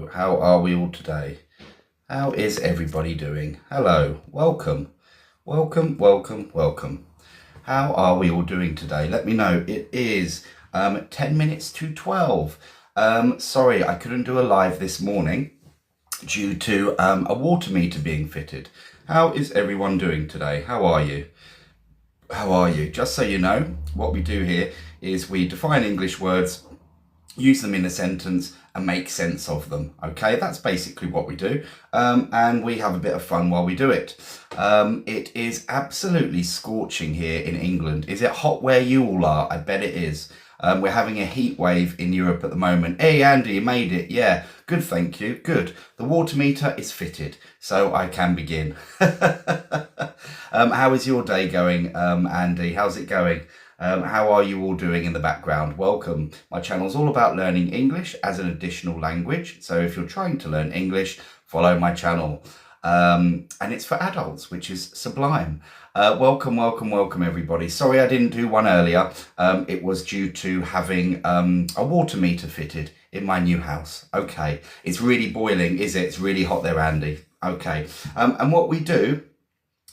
How are we all today? How is everybody doing? Hello, welcome, welcome, welcome, welcome. How are we all doing today? Let me know. It is 10 minutes to 12. Sorry, I couldn't do a live this morning due to a water meter being fitted. How is everyone doing today? How are you? How are you? Just so you know, what we do here is we define English words, use them in a sentence and make sense of them. Okay, that's basically what we do. And we have a bit of fun while we do it. It is absolutely scorching here in England. Is it hot where you all are? I bet it is. We're having a heat wave in Europe at the moment. Hey, Andy, you made it. Yeah, good, thank you. Good. The water meter is fitted, so I can begin. How is your day going, Andy? How's it going? How are you all doing in the background? Welcome. My channel is all about learning English as an additional language. So if you're trying to learn English, follow my channel. And it's for adults, which is sublime. Welcome, welcome, welcome, everybody. Sorry I didn't do one earlier. It was due to having a water meter fitted in my new house. Okay. It's really boiling, is it? It's really hot there, Andy. Okay. And what we do,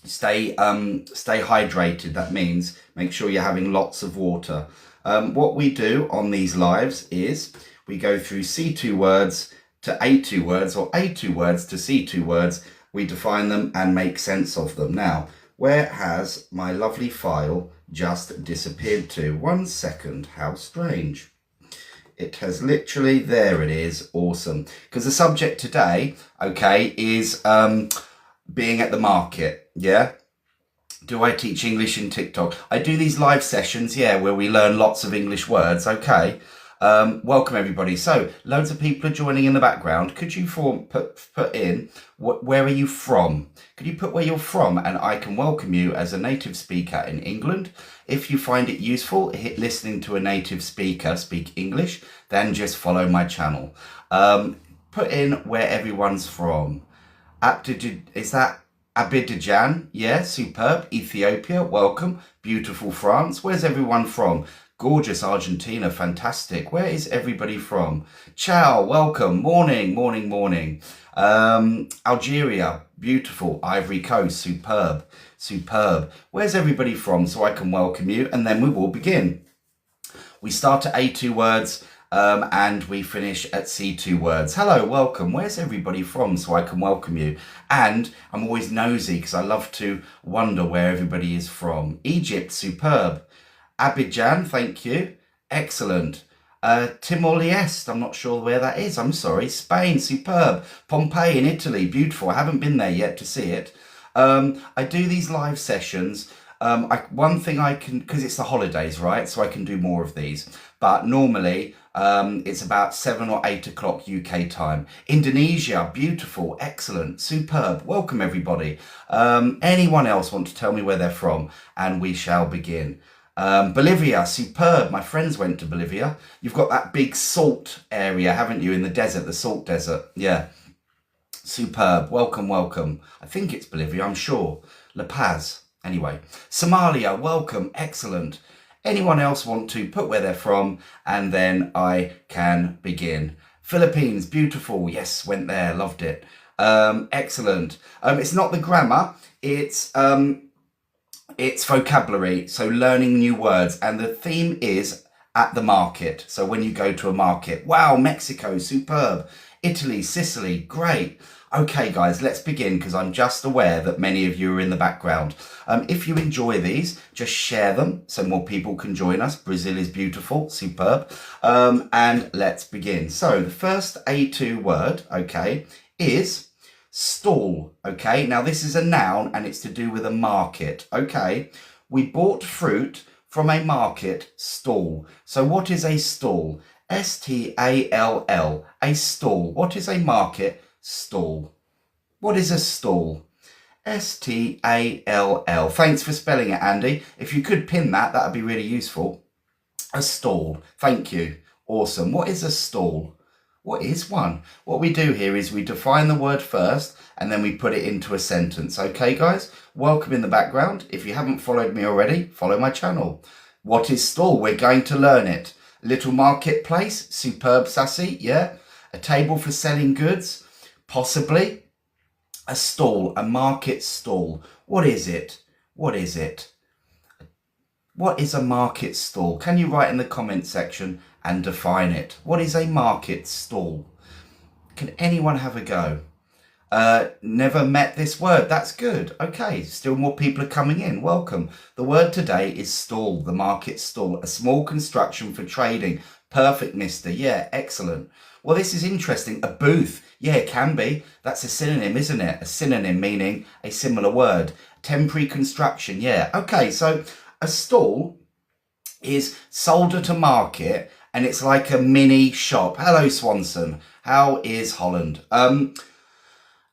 stay hydrated. That means make sure you're having lots of water. What we do on these lives is we go through C2 words to A2 words, or A2 words to C2 words. We define them and make sense of them. Now, where has my lovely file just disappeared to? 1 second. How strange. It has literally, there it is. Awesome. Because the subject today, okay, is being at the market. Yeah. Do I teach English in TikTok? I do these live sessions, yeah, where we learn lots of English words. Okay. Welcome everybody. So loads of people are joining in the background. Could you put in where are you from? Could you put where you're from, and I can welcome you as a native speaker in England. If you find it useful listening to a native speaker speak English, then just follow my channel. Put in where everyone's from. Is that Abidjan? Yeah, superb. Ethiopia, welcome. Beautiful France. Where's everyone from? Gorgeous Argentina, fantastic. Where is everybody from? Ciao, welcome. Morning, morning, morning. Algeria, beautiful. Ivory Coast, superb, superb. Where's everybody from so I can welcome you, and then we will begin. We start at A2 words. And we finish at C2 words. Hello, welcome. Where's everybody from so I can welcome you? And I'm always nosy because I love to wonder where everybody is from. Egypt, superb. Abidjan, thank you. Excellent. Timor-Leste, I'm not sure where that is. I'm sorry. Spain, superb. Pompeii in Italy, beautiful. I haven't been there yet to see it. I do these live sessions. One thing I can, because it's the holidays, right? So I can do more of these. But normally, it's about 7 or 8 o'clock UK time. Indonesia, beautiful, excellent, superb. Welcome, everybody. Anyone else want to tell me where they're from? And we shall begin. Bolivia, superb. My friends went to Bolivia. You've got that big salt area, haven't you, in the desert, the salt desert. Yeah. Superb. Welcome, welcome. I think it's Bolivia, I'm sure. La Paz. Anyway, Somalia, welcome, excellent. Anyone else want to put where they're from, and then I can begin. Philippines, beautiful. Yes, went there, loved it. Excellent. It's not the grammar, it's vocabulary, so learning new words, and the theme is at the market. So when you go to a market, wow, Mexico, superb. Italy, Sicily, great. Okay, guys, let's begin, because I'm just aware that many of you are in the background. If you enjoy these, just share them so more people can join us. Brazil is beautiful, superb. And let's begin. So the first A2 word, okay, is stall. Okay, now this is a noun and it's to do with a market. Okay, we bought fruit from a market stall. So what is a stall? S-T-A-L-L, a stall. What is a market stall? What is a stall? S-T-A-L-L. Thanks for spelling it, Andy. If you could pin that, that would be really useful. A stall. Thank you. Awesome. What is a stall? What is one? What we do here is we define the word first and then we put it into a sentence. Okay, guys? Welcome in the background. If you haven't followed me already, follow my channel. What is stall? We're going to learn it. Little marketplace. Superb, Sassy. Yeah. A table for selling goods? Possibly. A stall, a market stall. What is it? What is it? What is a market stall? Can you write in the comment section and define it? What is a market stall? Can anyone have a go? Never met this word. That's good. Okay, still more people are coming in. Welcome. The word today is stall, the market stall, a small construction for trading. Perfect, mister. Yeah, excellent. Well, this is interesting. A booth. Yeah, it can be. That's a synonym, isn't it? A synonym meaning a similar word. Temporary construction. Yeah. Okay, so a stall is sold at a market and it's like a mini shop. Hello, Swanson. How is Holland?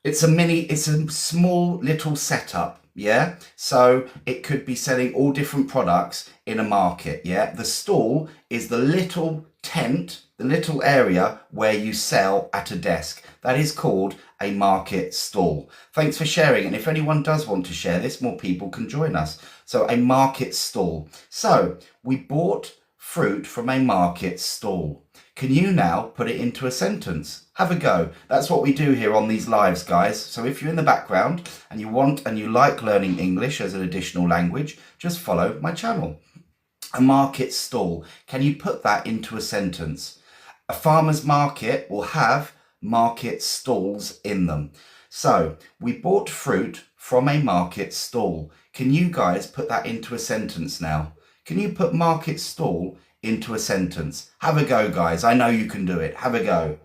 It's a small little setup, yeah? So it could be selling all different products in a market, yeah? The stall is the little tent, the little area where you sell at a desk. That is called a market stall. Thanks for sharing. And if anyone does want to share this, more people can join us. So a market stall. So we bought fruit from a market stall. Can you now put it into a sentence? Have a go. That's what we do here on these lives, guys. So if you're in the background and you like learning English as an additional language, just follow my channel. A market stall. Can you put that into a sentence? A farmer's market will have market stalls in them. So we bought fruit from a market stall. Can you guys put that into a sentence now? Can you put market stall into a sentence? Have a go, guys. I know you can do it. Have a go.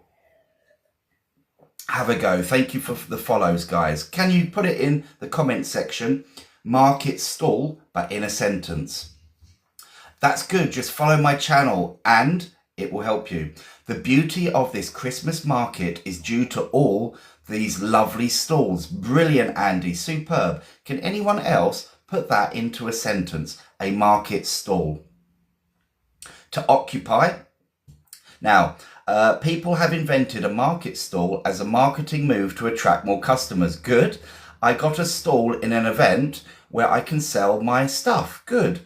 Have a go. Thank you for the follows, guys. Can you put it in the comment section? Market stall, but in a sentence. That's good. Just follow my channel and it will help you. The beauty of this Christmas market is due to all these lovely stalls. Brilliant, Andy. Superb. Can anyone else put that into a sentence? A market stall. To occupy. Now, people have invented a market stall as a marketing move to attract more customers. Good. I got a stall in an event where I can sell my stuff. Good.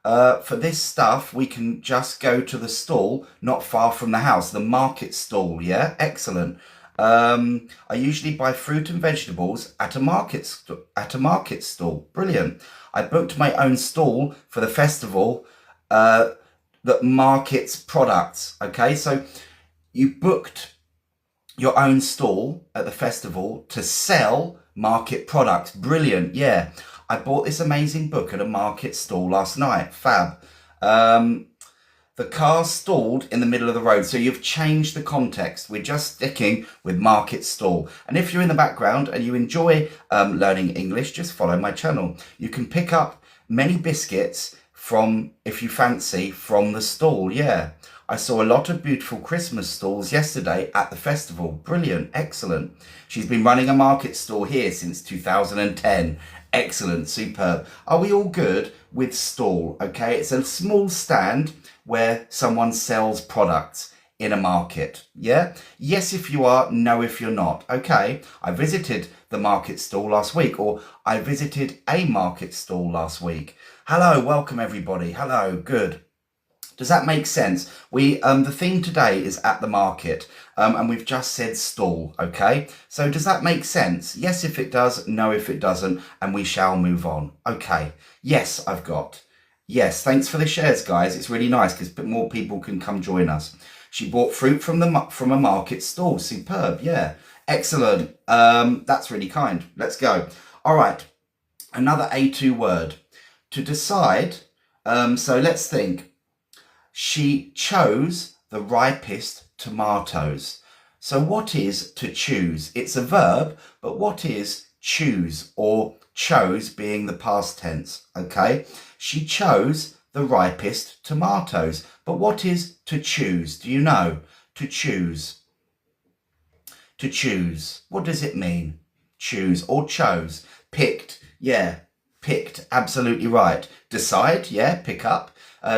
For this stuff, we can just go to the stall not far from the house, the market stall. Yeah, excellent. I usually buy fruit and vegetables at a market stall. Brilliant. I booked my own stall for the festival that markets products. Okay, so you booked your own stall at the festival to sell market products. Brilliant. Yeah, I bought this amazing book at a market stall last night. Fab. The car stalled in the middle of the road. So you've changed the context. We're just sticking with market stall. And if you're in the background and you enjoy learning English, just follow my channel. You can pick up many biscuits from, if you fancy, from the stall. Yeah, I saw a lot of beautiful Christmas stalls yesterday at the festival. Brilliant. Excellent. She's been running a market stall here since 2010. Excellent. Superb. Are we all good with stall? Okay, it's a small stand where someone sells products in a market. Yeah? Yes if you are, no if you're not. Okay, I visited the market stall last week, or I visited a market stall last week. Hello, welcome everybody. Hello, good. Does that make sense? The theme today is at the market, and we've just said stall, okay? So does that make sense? Yes if it does, no if it doesn't, and we shall move on. Okay, yes, I've got. Yes, thanks for the shares, guys. It's really nice because more people can come join us. She bought fruit from a market stall. Superb, yeah. Excellent. That's really kind. Let's go. All right, another A2 word. To decide, so let's think. She chose the ripest tomatoes. So what is to choose? It's a verb, but what is choose, or chose being the past tense? Okay, she chose the ripest tomatoes. But what is to choose? Do you know? To choose. To choose. What does it mean? Choose or chose. Picked. Yeah, picked. Absolutely right. Decide. Yeah, pick up.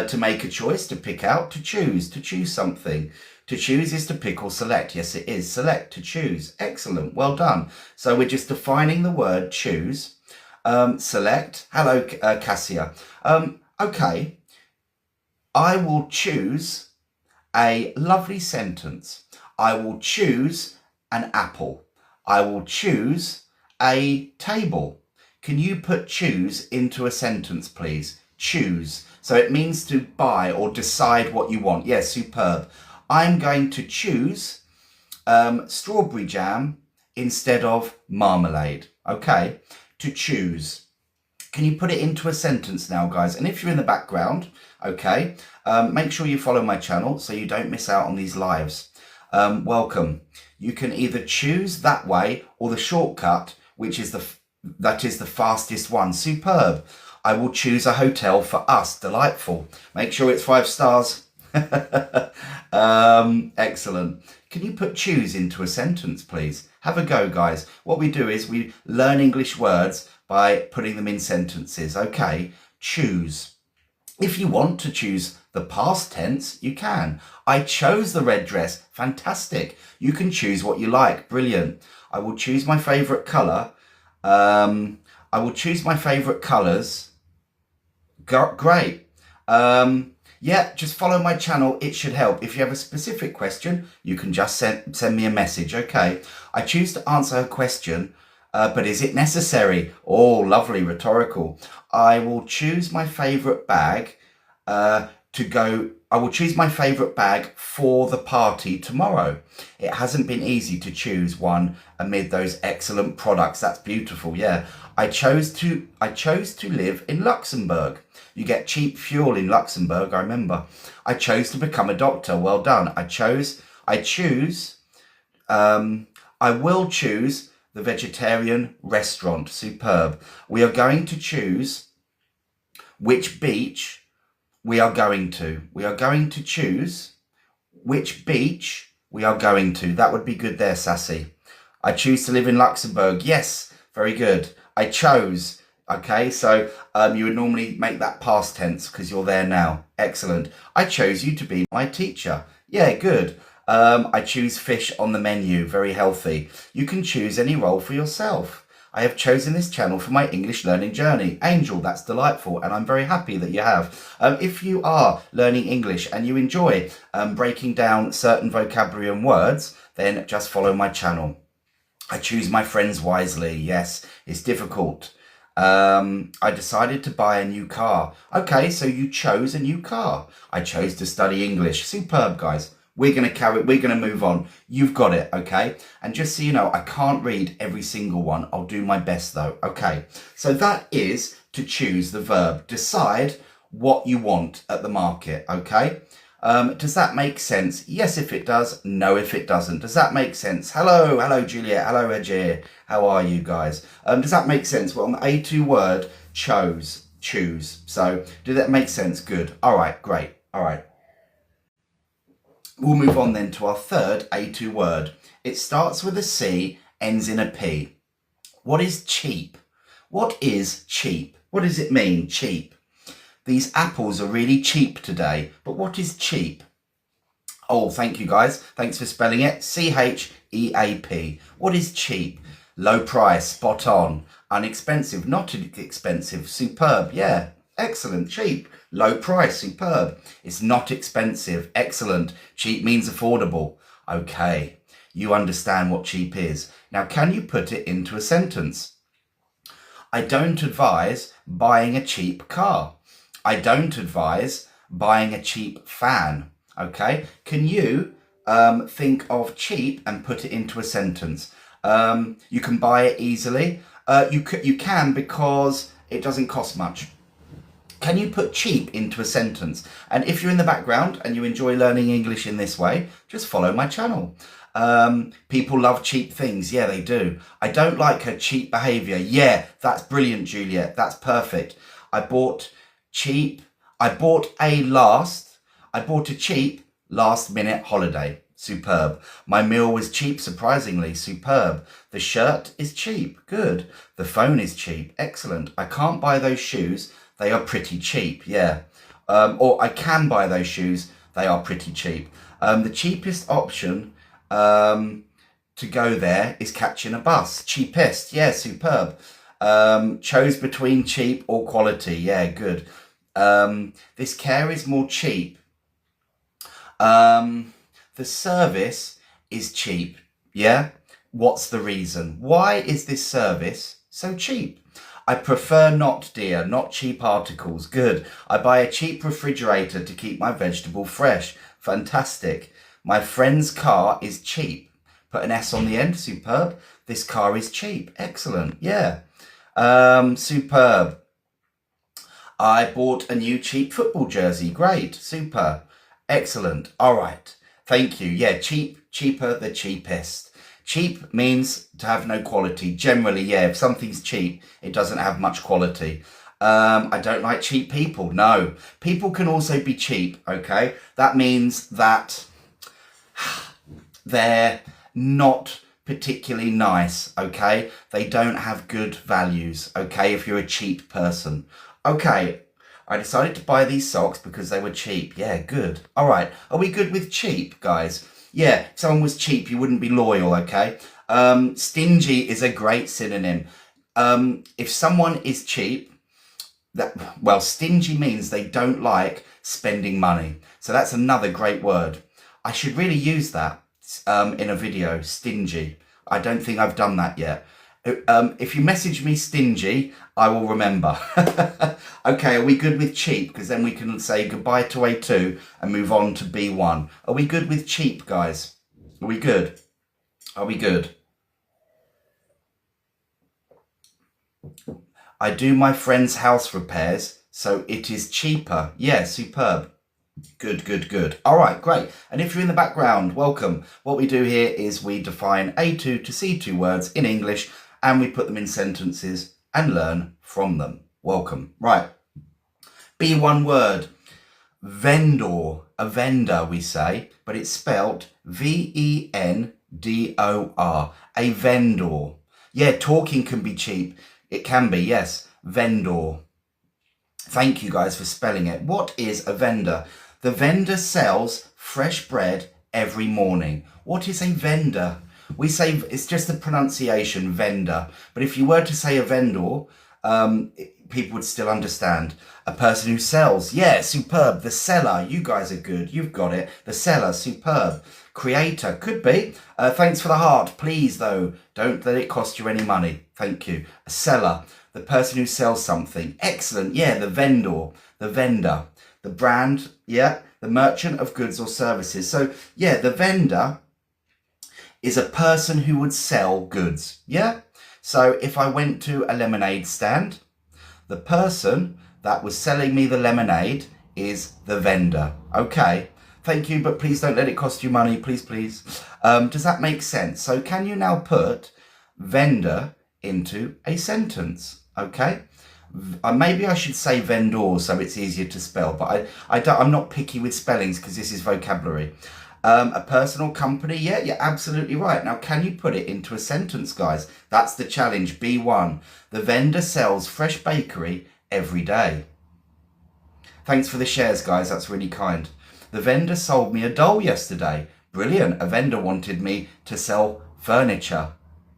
To make a choice, to pick out, to choose something. To choose is to pick or select. Yes, it is. Select, to choose. Excellent. Well done. So we're just defining the word choose. Select. Hello, Cassia. Okay. I will choose a lovely sentence. I will choose an apple. I will choose a table. Can you put choose into a sentence, please? Choose. So it means to buy or decide what you want. Yes, superb. I'm going to choose strawberry jam instead of marmalade. Okay, to choose. Can you put it into a sentence now, guys? And if you're in the background, okay, make sure you follow my channel so you don't miss out on these lives. Welcome. You can either choose that way or the shortcut, which is that is the fastest one. Superb. I will choose a hotel for us. Delightful. Make sure it's 5 stars. Excellent. Can you put choose into a sentence, please? Have a go, guys. What we do is we learn English words by putting them in sentences. Okay, choose. If you want to choose the past tense, you can. I chose the red dress. Fantastic. You can choose what you like. Brilliant. I will choose my favourite colour. I will choose my favourite colours. Great. Yeah, just follow my channel. It should help. If you have a specific question, you can just send me a message. Okay. I choose to answer her question, but is it necessary? Oh, lovely, rhetorical. I will choose my favourite bag I will choose my favourite bag for the party tomorrow. It hasn't been easy to choose one amid those excellent products. That's beautiful. Yeah. I chose to live in Luxembourg. You get cheap fuel in Luxembourg, I remember. I chose to become a doctor. Well done. I will choose the vegetarian restaurant. Superb. We are going to choose which beach we are going to. We are going to choose which beach we are going to. That would be good there, Sassy. I choose to live in Luxembourg. Yes, very good. I chose. Okay, so you would normally make that past tense because you're there now. Excellent. I chose you to be my teacher. Yeah, good. I choose fish on the menu. Very healthy. You can choose any role for yourself. I have chosen this channel for my English learning journey. Angel, that's delightful, and I'm very happy that you have. If you are learning English and you enjoy breaking down certain vocabulary and words, then just follow my channel. I choose my friends wisely. Yes, it's difficult. I decided to buy a new car. Okay, so you chose a new car. I chose to study English. Superb, guys. We're going to move on. You've got it, okay? And just so you know, I can't read every single one. I'll do my best though, okay? So that is to choose the verb. Decide what you want at the market, okay? Does that make sense? Yes, if it does. No, if it doesn't. Does that make sense? Hello, Juliet. Hello, Ajay. How are you guys? Does that make sense? Well, on the A2 word, choose. So, did that make sense? Good. All right, great. All right. We'll move on then to our third A2 word. It starts with a C, ends in a P. What is cheap? What is cheap? What does it mean, cheap? These apples are really cheap today, but what is cheap? Oh, thank you guys. Thanks for spelling it. C-H-E-A-P. What is cheap? Low price, spot on. Unexpensive, not expensive. Superb, yeah. Excellent, cheap. Low price, superb. It's not expensive, excellent. Cheap means affordable. Okay, you understand what cheap is. Now, can you put it into a sentence? I don't advise buying a cheap car. I don't advise buying a cheap fan. Okay, can you think of cheap and put it into a sentence? You can buy it easily. You can because it doesn't cost much. Can you put cheap into a sentence? And if you're in the background and you enjoy learning English in this way, just follow my channel. People love cheap things. Yeah, they do. I don't like her cheap behaviour. Yeah, that's brilliant, Juliet. That's perfect. I bought a cheap last minute holiday. Superb. My meal was cheap, surprisingly. Superb. The shirt is cheap. Good. The phone is cheap. Excellent. I can't buy those shoes. They are pretty cheap. Yeah. Or I can buy those shoes. They are pretty cheap. The cheapest option to go there is catching a bus. Cheapest. Yeah, superb. Chose between cheap or quality. Yeah, good. This care is more cheap. The service is cheap. Yeah? What's the reason? Why is this service so cheap? I prefer not, dear, not cheap articles. Good. I buy a cheap refrigerator to keep my vegetable fresh. Fantastic. My friend's car is cheap. Put an S on the end. Superb. This car is cheap. Excellent. Yeah. Superb. I bought a new cheap football jersey. Great. Super. Excellent. All right. Thank you. Yeah, cheap, cheaper, the cheapest. Cheap means to have no quality. Generally, yeah, if something's cheap, it doesn't have much quality. I don't like cheap people. No. People can also be cheap, okay? That means that they're not particularly nice, okay? They don't have good values, okay, if you're a cheap person. Okay, I decided to buy these socks because they were cheap. Yeah, good. All right, are we good with cheap, guys? Yeah, if someone was cheap, you wouldn't be loyal, okay? Stingy is a great synonym. If someone is cheap, stingy means they don't like spending money. So that's another great word. I should really use that in a video, stingy. I don't think I've done that yet. If you message me stingy, I will remember. Okay, are we good with cheap? Because then we can say goodbye to A2 and move on to B1. Are we good with cheap, guys? Are we good? Are we good? I do my friend's house repairs, so it is cheaper. Yeah, superb. Good, good, good. All right, great. And if you're in the background, welcome. What we do here is we define A2 to C2 words in English and we put them in sentences and learn from them. Welcome. Right. B1 word. Vendor. A vendor, we say, but it's spelt V-E-N-D-O-R. A vendor. Yeah, talking can be cheap. It can be, yes. Vendor. Thank you guys for spelling it. What is a vendor? The vendor sells fresh bread every morning. What is a vendor? We say, it's just the pronunciation, vendor. But if you were to say a vendor, people would still understand. A person who sells. Yeah, superb. The seller. You guys are good. You've got it. The seller. Superb. Creator. Could be. Thanks for the heart. Please, though, don't let it cost you any money. Thank you. A seller. The person who sells something. Excellent. Yeah, the vendor. The vendor. The brand. Yeah. The merchant of goods or services. So, yeah, the vendor is a person who would sell goods. Yeah. So if I went to a lemonade stand, the person that was selling me the lemonade is the vendor. Okay. Thank you, but please don't let it cost you money. Please, please. Does that make sense? So can you now put vendor into a sentence? Okay. Maybe I should say vendor so it's easier to spell, but I'm not picky with spellings because this is vocabulary. A personal company, yeah, you're absolutely right. Now, can you put it into a sentence, guys? That's the challenge, B1. The vendor sells fresh bakery every day. Thanks for the shares, guys. That's really kind. The vendor sold me a doll yesterday. Brilliant. A vendor wanted me to sell furniture.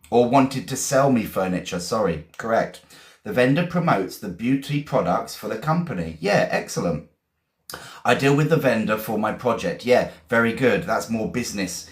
Or wanted to sell me furniture, sorry. Correct. The vendor promotes the beauty products for the company. Yeah, excellent. I deal with the vendor for my project. Yeah, very good. That's more business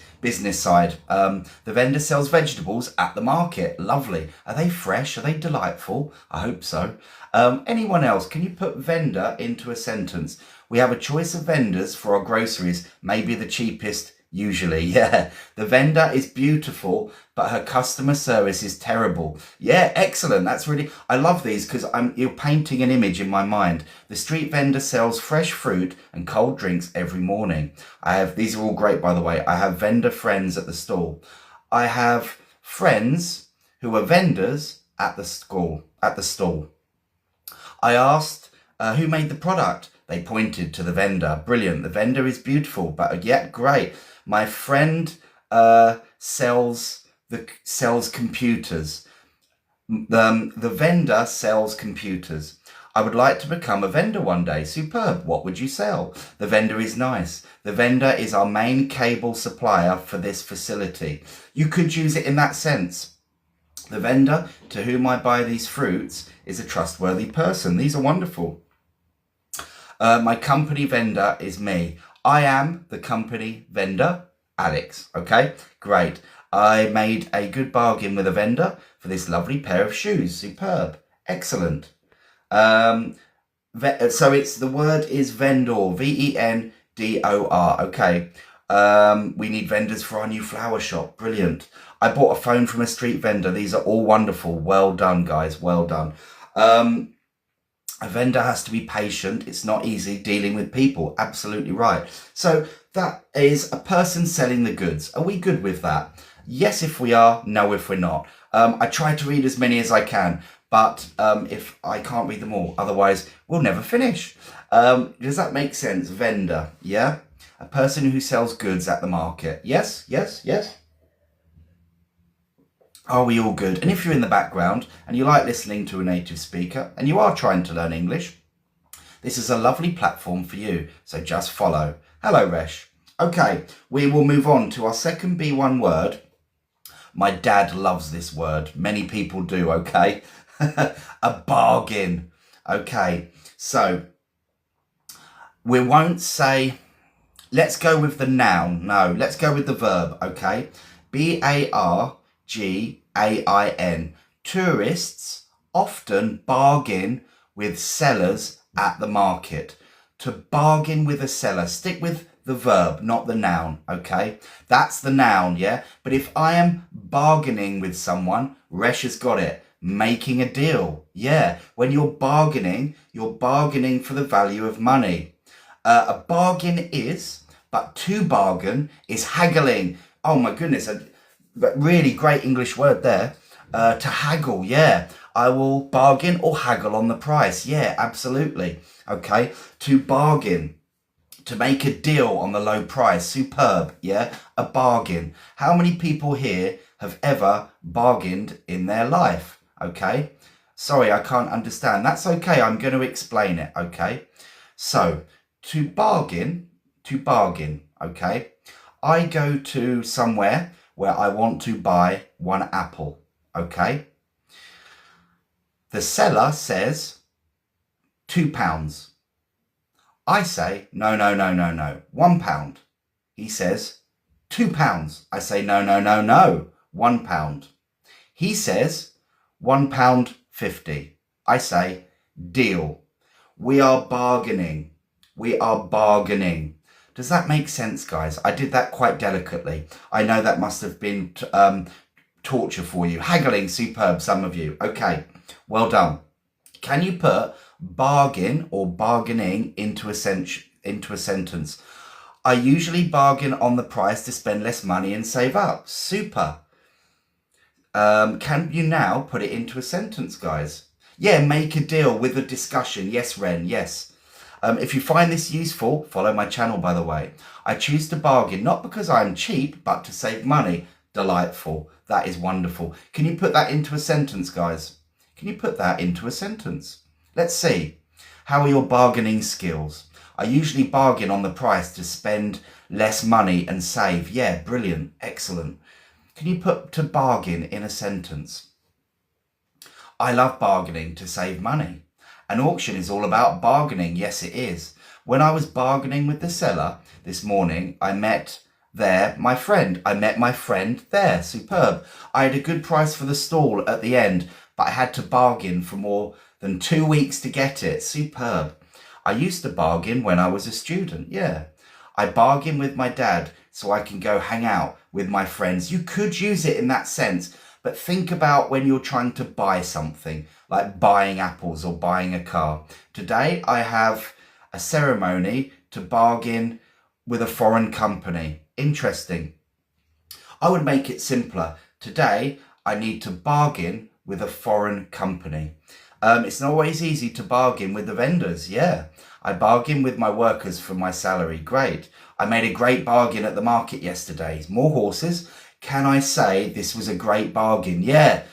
side. The vendor sells vegetables at the market. Lovely. Are they fresh? Are they delightful? I hope so. Anyone else? Can you put vendor into a sentence? We have a choice of vendors for our groceries. Maybe the cheapest. Usually, yeah. The vendor is beautiful, but her customer service is terrible. Yeah, excellent. That's really, I love these because you're painting an image in my mind. The street vendor sells fresh fruit and cold drinks every morning. These are all great, by the way. I have vendor friends at the stall. I have friends who are vendors at the stall. I asked who made the product. They pointed to the vendor. Brilliant. The vendor is beautiful, but yet great. My friend sells computers. The vendor sells computers. I would like to become a vendor one day. Superb. What would you sell? The vendor is nice. The vendor is our main cable supplier for this facility. You could use it in that sense. The vendor to whom I buy these fruits is a trustworthy person. These are wonderful. My company vendor is me. I am the company vendor. Alex. Okay, great. I made a good bargain with a vendor for this lovely pair of shoes. Superb. Excellent. So the word is vendor, vendor. Okay. We need vendors for our new flower shop. Brilliant. I bought a phone from a street vendor. These are all wonderful. Well done, guys. Well done. A vendor has to be patient. It's not easy dealing with people. Absolutely right. So that is a person selling the goods. Are we good with that? Yes, if we are. No, if we're not. I try to read as many as I can, but if I can't read them all, otherwise we'll never finish. Does that make sense? Vendor, yeah? A person who sells goods at the market. Yes, yes, yes. Are we all good? And if you're in the background and you like listening to a native speaker and you are trying to learn English, this is a lovely platform for you. So just follow. Hello, Resh. Okay, we will move on to our second B1 word. My dad loves this word. Many people do, okay? A bargain. Okay, so we won't say, let's go with the noun. No, let's go with the verb, okay? B-A-R-G-A-I-N. Tourists often bargain with sellers at the market. To bargain with a seller. Stick with the verb, not the noun, okay? That's the noun, yeah? But if I am bargaining with someone, Resh has got it. Making a deal, yeah. When you're bargaining for the value of money. A bargain is, but to bargain is haggling. Oh my goodness, but really great English word there. To haggle, yeah. I will bargain or haggle on the price. Yeah, absolutely. Okay, to bargain. To make a deal on the low price. Superb, yeah. A bargain. How many people here have ever bargained in their life? Okay. Sorry, I can't understand. That's okay. I'm going to explain it. Okay. So, to bargain, okay. I go to somewhere where I want to buy one apple, okay? The seller says £2. I say, no, £1. He says £2. I say, no, £1. He says £1.50. I say, deal. We are bargaining. Does that make sense, guys? I did that quite delicately. I know that must have been torture for you. Haggling, superb, some of you. Okay, well done. Can you put bargain or bargaining into a sentence? I usually bargain on the price to spend less money and save up. Super. Can you now put it into a sentence, guys? Yeah, make a deal with a discussion. Yes, Ren, yes. If you find this useful, follow my channel, by the way. I choose to bargain, not because I'm cheap, but to save money. Delightful. That is wonderful. Can you put that into a sentence, guys? Can you put that into a sentence? Let's see. How are your bargaining skills? I usually bargain on the price to spend less money and save. Yeah, brilliant. Excellent. Can you put to bargain in a sentence? I love bargaining to save money. An auction is all about bargaining. Yes, it is. When I was bargaining with the seller this morning, I met my friend there. Superb. I had a good price for the stall at the end, but I had to bargain for more than 2 weeks to get it. Superb. I used to bargain when I was a student. Yeah. I bargain with my dad so I can go hang out with my friends. You could use it in that sense, but think about when you're trying to buy something, like buying apples or buying a car. Today, I have a ceremony to bargain with a foreign company. Interesting. I would make it simpler. Today, I need to bargain with a foreign company. It's not always easy to bargain with the vendors. Yeah. I bargain with my workers for my salary. Great. I made a great bargain at the market yesterday. More horses. Can I say this was a great bargain? Yeah,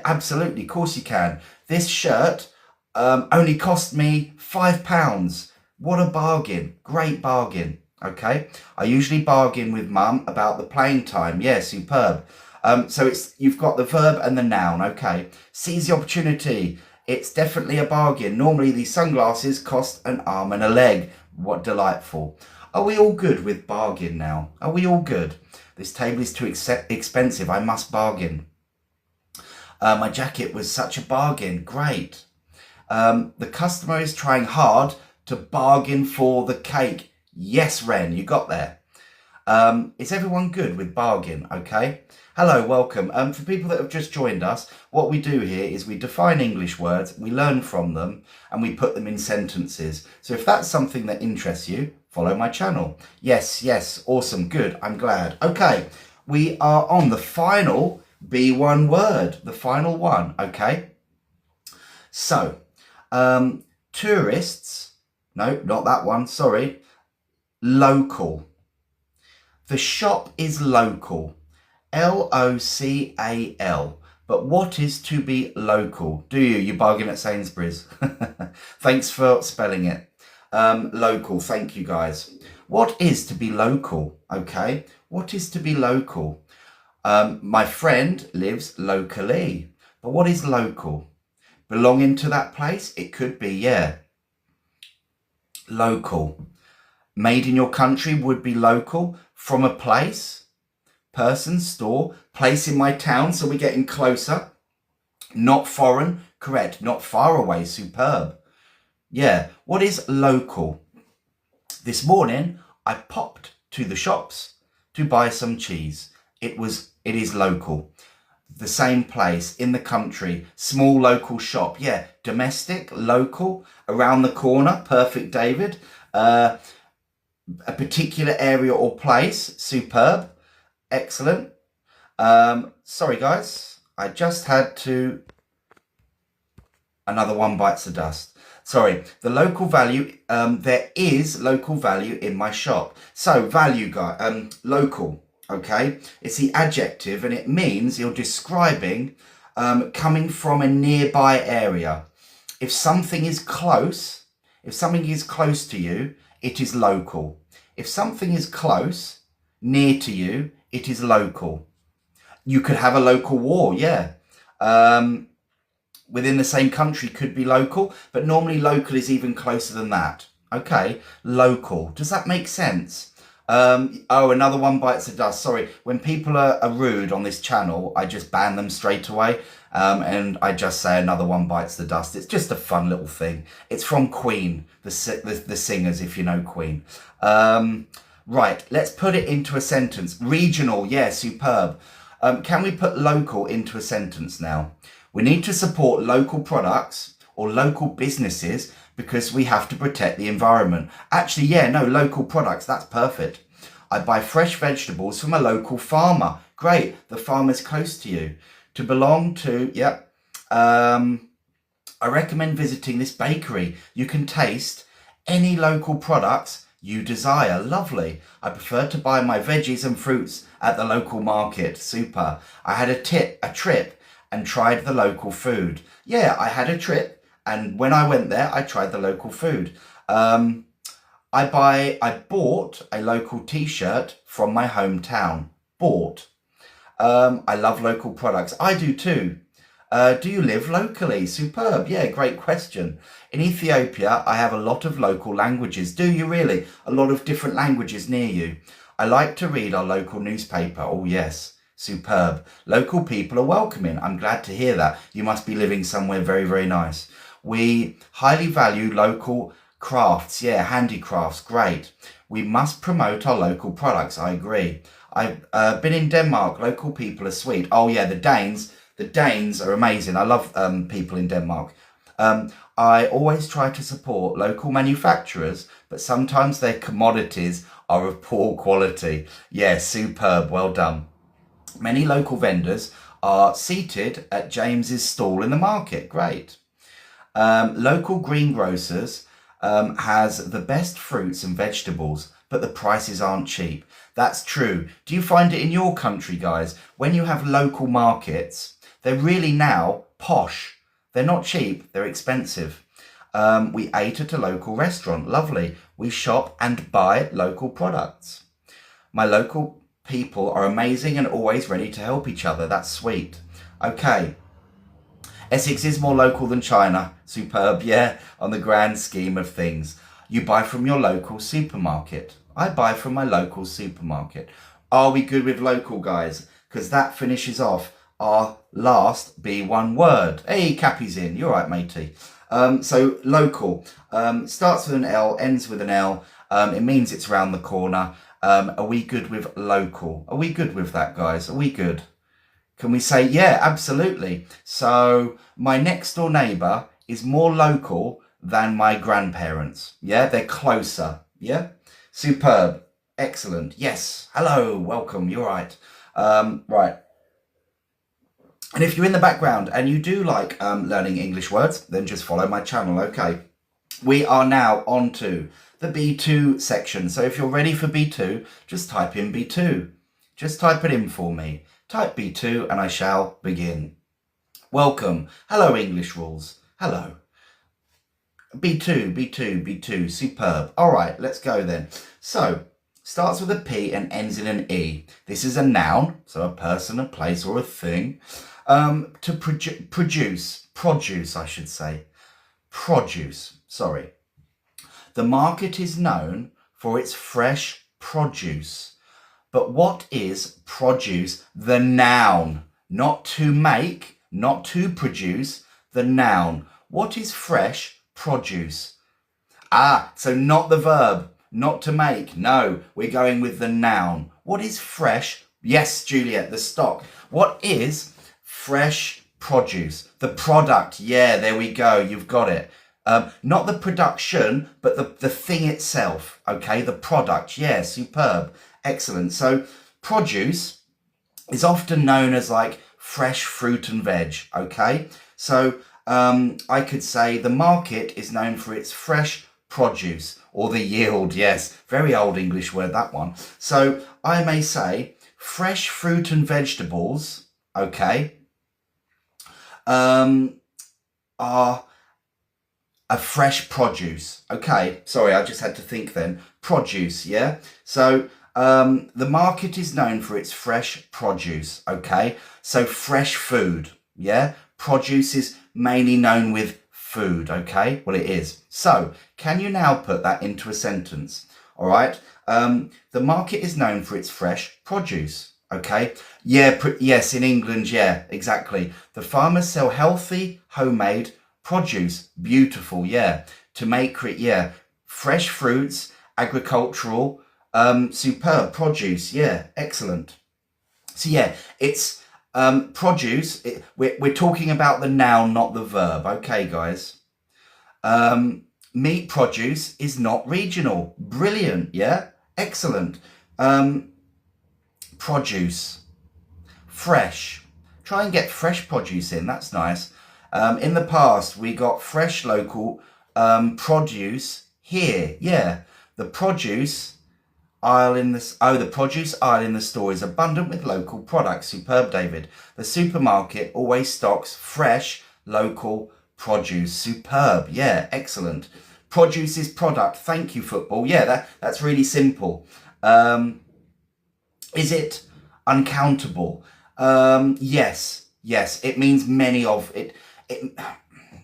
absolutely. Of course you can. This shirt only cost me £5. What a bargain. Great bargain. Okay. I usually bargain with mum about the playing time. Yeah, superb. So you've got the verb and the noun. Okay. Seize the opportunity. It's definitely a bargain. Normally these sunglasses cost an arm and a leg. What delightful. Are we all good with bargain now? Are we all good? This table is too expensive. I must bargain. My jacket was such a bargain. Great. The customer is trying hard to bargain for the cake. Yes, Ren, you got there. Is everyone good with bargain? Okay. Hello, welcome. For people that have just joined us, what we do here is we define English words, we learn from them, and we put them in sentences. So if that's something that interests you, follow my channel. Yes, awesome, good, I'm glad. Okay, we are on the final B1 word, the final one, okay? So, tourists, no, not that one, sorry, local. The shop is local, L-O-C-A-L. But what is to be local? Do you? You bargain at Sainsbury's. Thanks for spelling it. Local, thank you guys. What is to be local? Okay, what is to be local? My friend lives locally. But what is local? Belonging to that place? It could be, yeah. Local. Made in your country would be local. From a place, person, store, place in my town, so we're getting closer. Not foreign, correct. Not far away, superb. Yeah, what is local? This morning, I popped to the shops to buy some cheese. It is local. The same place, in the country, small local shop. Yeah, domestic, local, around the corner, perfect, David. A particular area or place, superb, excellent. Sorry guys, I just had to, another one bites the dust. Sorry, the local value, there is local value in my shop. So value, local, okay? It's the adjective and it means you're describing coming from a nearby area. If something is close, to you, it is local. If something is close, near to you, it is local. You could have a local war, yeah. Within the same country could be local, but normally local is even closer than that. Okay, local. Does that make sense? Oh, another one bites the dust. Sorry, when people are rude on this channel, I just ban them straight away. And I just say another one bites the dust. It's just a fun little thing. It's from Queen, the singers, if you know Queen. Right, let's put it into a sentence. Regional, yeah, superb. Can we put local into a sentence now? We need to support local products or local businesses because we have to protect the environment. Actually, yeah, no, local products, that's perfect. I buy fresh vegetables from a local farmer. Great, the farmer's close to you. To belong to, yep. I recommend visiting this bakery. You can taste any local products you desire. Lovely. I prefer to buy my veggies and fruits at the local market. Super. I had a trip and tried the local food. Yeah, I had a trip and when I went there, I tried the local food. I bought a local t-shirt from my hometown. Bought. I love local products. I do too. Do you live locally? Superb. Yeah, great question. In Ethiopia, I have a lot of local languages. Do you really? A lot of different languages near you. I like to read our local newspaper. Oh, yes. Superb. Local people are welcoming. I'm glad to hear that. You must be living somewhere very, very nice. We highly value local crafts. Yeah, handicrafts. Great. We must promote our local products. I agree. I've been in Denmark. Local people are sweet. Oh, yeah, the Danes. The Danes are amazing. I love people in Denmark. I always try to support local manufacturers, but sometimes their commodities are of poor quality. Yeah, superb. Well done. Many local vendors are seated at James's stall in the market. Great. Local greengrocers has the best fruits and vegetables, but the prices aren't cheap. That's true. Do you find it in your country, guys? When you have local markets, they're really now posh. They're not cheap, they're expensive. We ate at a local restaurant. Lovely. We shop and buy local products. My local people are amazing and always ready to help each other. That's sweet. Okay. Essex is more local than China. Superb, yeah, on the grand scheme of things. You buy from your local supermarket. I buy from my local supermarket. Are we good with local, guys? Because that finishes off our last B1 word. Hey, Cappy's in. You're right, matey. So local starts with an L, ends with an L. It means it's round the corner. Are we good with local? Are we good with that, guys? Are we good? Can we say, yeah, absolutely. So my next door neighbour is more local than my grandparents. Yeah, they're closer. Yeah, superb. Excellent. Yes. Hello. Welcome. You're right. Right. And if you're in the background and you do like learning English words, then just follow my channel. Okay. We are now on to the B2 section. So if you're ready for B2, just type in B2. Just type it in for me. Type B2 and I shall begin. Welcome. Hello, English rules. Hello. B2, B2, B2. Superb. All right, let's go then. So, starts with a P and ends in an E. This is a noun, so a person, a place, or a thing. To produce, I should say. Produce, sorry. The market is known for its fresh produce. But what is produce? The noun. Not to make, not to produce, the noun. What is fresh produce? Ah, so not the verb, not to make. No, we're going with the noun. What is fresh? Yes, Juliet, the stock. What is fresh produce? The product. Yeah, there we go. You've got it. Not the production, but the thing itself. Okay, the product. Yeah, superb. Excellent. So produce is often known as like fresh fruit and veg. Okay, so I could say the market is known for its fresh produce, or the yield. Yes, very old English word, that one. So I may say fresh fruit and vegetables, okay, are a fresh produce. Okay, sorry, I just had to think then. Produce, yeah? So the market is known for its fresh produce, okay? So fresh food, yeah? Produce is mainly known with food, okay? Well, it is. So can you now put that into a sentence? All right. The market is known for its fresh produce, okay? Yeah, yes, in England, yeah, exactly. The farmers sell healthy, homemade produce. Beautiful, yeah. To make, yeah, fresh fruits, agricultural, superb produce, yeah, excellent. So yeah, it's produce. We're talking about the noun, not the verb. Okay, guys. Meat produce is not regional. Brilliant, yeah, excellent. Produce, fresh. Try and get fresh produce in. That's nice. In the past, we got fresh local produce here. Yeah, the produce aisle in this. Oh, the produce aisle in the store is abundant with local products. Superb, David. The supermarket always stocks fresh local produce. Superb. Yeah, excellent. Produce is product. Thank you, football. Yeah, that's really simple. Is it uncountable? Yes. It means many of it.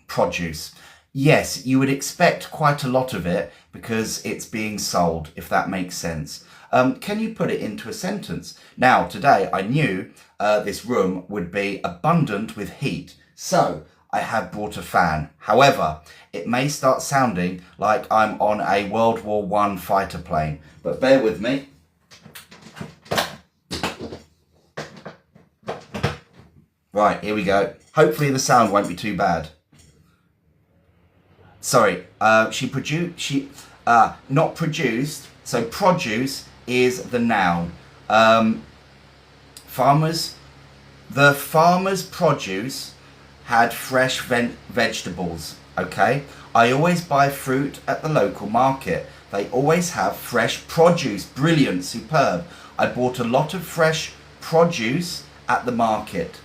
Produce. Yes, you would expect quite a lot of it because it's being sold, if that makes sense. Can you put it into a sentence? Now, today I knew this room would be abundant with heat, so I have brought a fan. However, it may start sounding like I'm on a World War I fighter plane, but bear with me. Right, here we go. Hopefully the sound won't be too bad. Sorry, not produced. So produce is the noun. The farmer's produce had fresh vegetables, okay? I always buy fruit at the local market. They always have fresh produce. Brilliant, superb. I bought a lot of fresh produce at the market.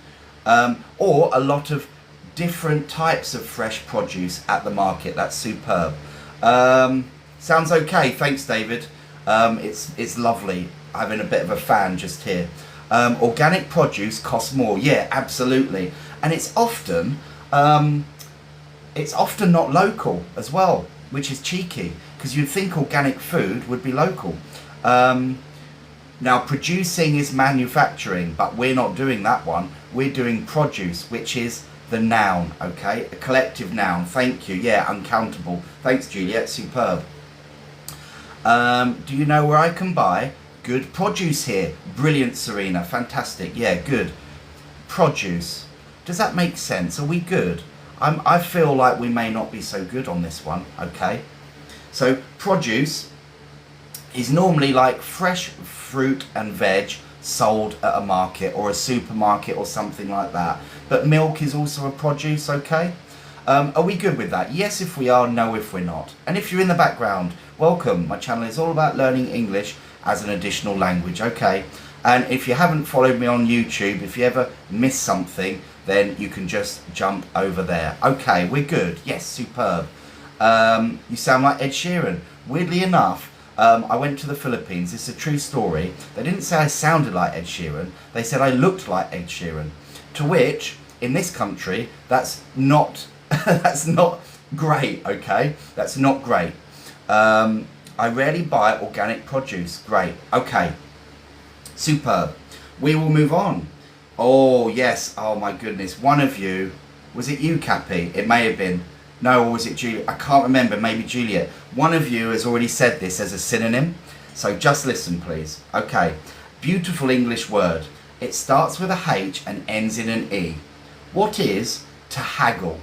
Or a lot of different types of fresh produce at the market. That's superb. Sounds okay. Thanks, David. It's lovely having a bit of a fan just here. Organic produce costs more. Yeah, absolutely. And it's often not local as well, which is cheeky because you'd think organic food would be local. Now, producing is manufacturing, but we're not doing that one. We're doing produce, which is the noun, okay? A collective noun. Thank you. Yeah, uncountable. Thanks, Juliet. Superb. Do you know where I can buy good produce here? Brilliant, Serena. Fantastic. Yeah, good. Produce. Does that make sense? Are we good? I feel like we may not be so good on this one, okay? So, produce is normally like fresh fruit and veg sold at a market or a supermarket or something like that. But milk is also a produce, okay? Are we good with that? Yes if we are, no if we're not. And if you're in the background, welcome. My channel is all about learning English as an additional language, okay? And if you haven't followed me on YouTube, if you ever miss something, then you can just jump over there. Okay, we're good. Yes, superb. You sound like Ed Sheeran. Weirdly enough, I went to the Philippines. It's a true story. They didn't say I sounded like Ed Sheeran. They said I looked like Ed Sheeran. To which, in this country, that's not that's not great, okay? That's not great. I rarely buy organic produce. Great. Okay. Superb. We will move on. Oh, yes. Oh, my goodness. One of you, was it you, Cappy? It may have been. No, or was it Juliet? I can't remember. Maybe Juliet. One of you has already said this as a synonym. So just listen, please. Okay. Beautiful English word. It starts with a H and ends in an E. What is to haggle?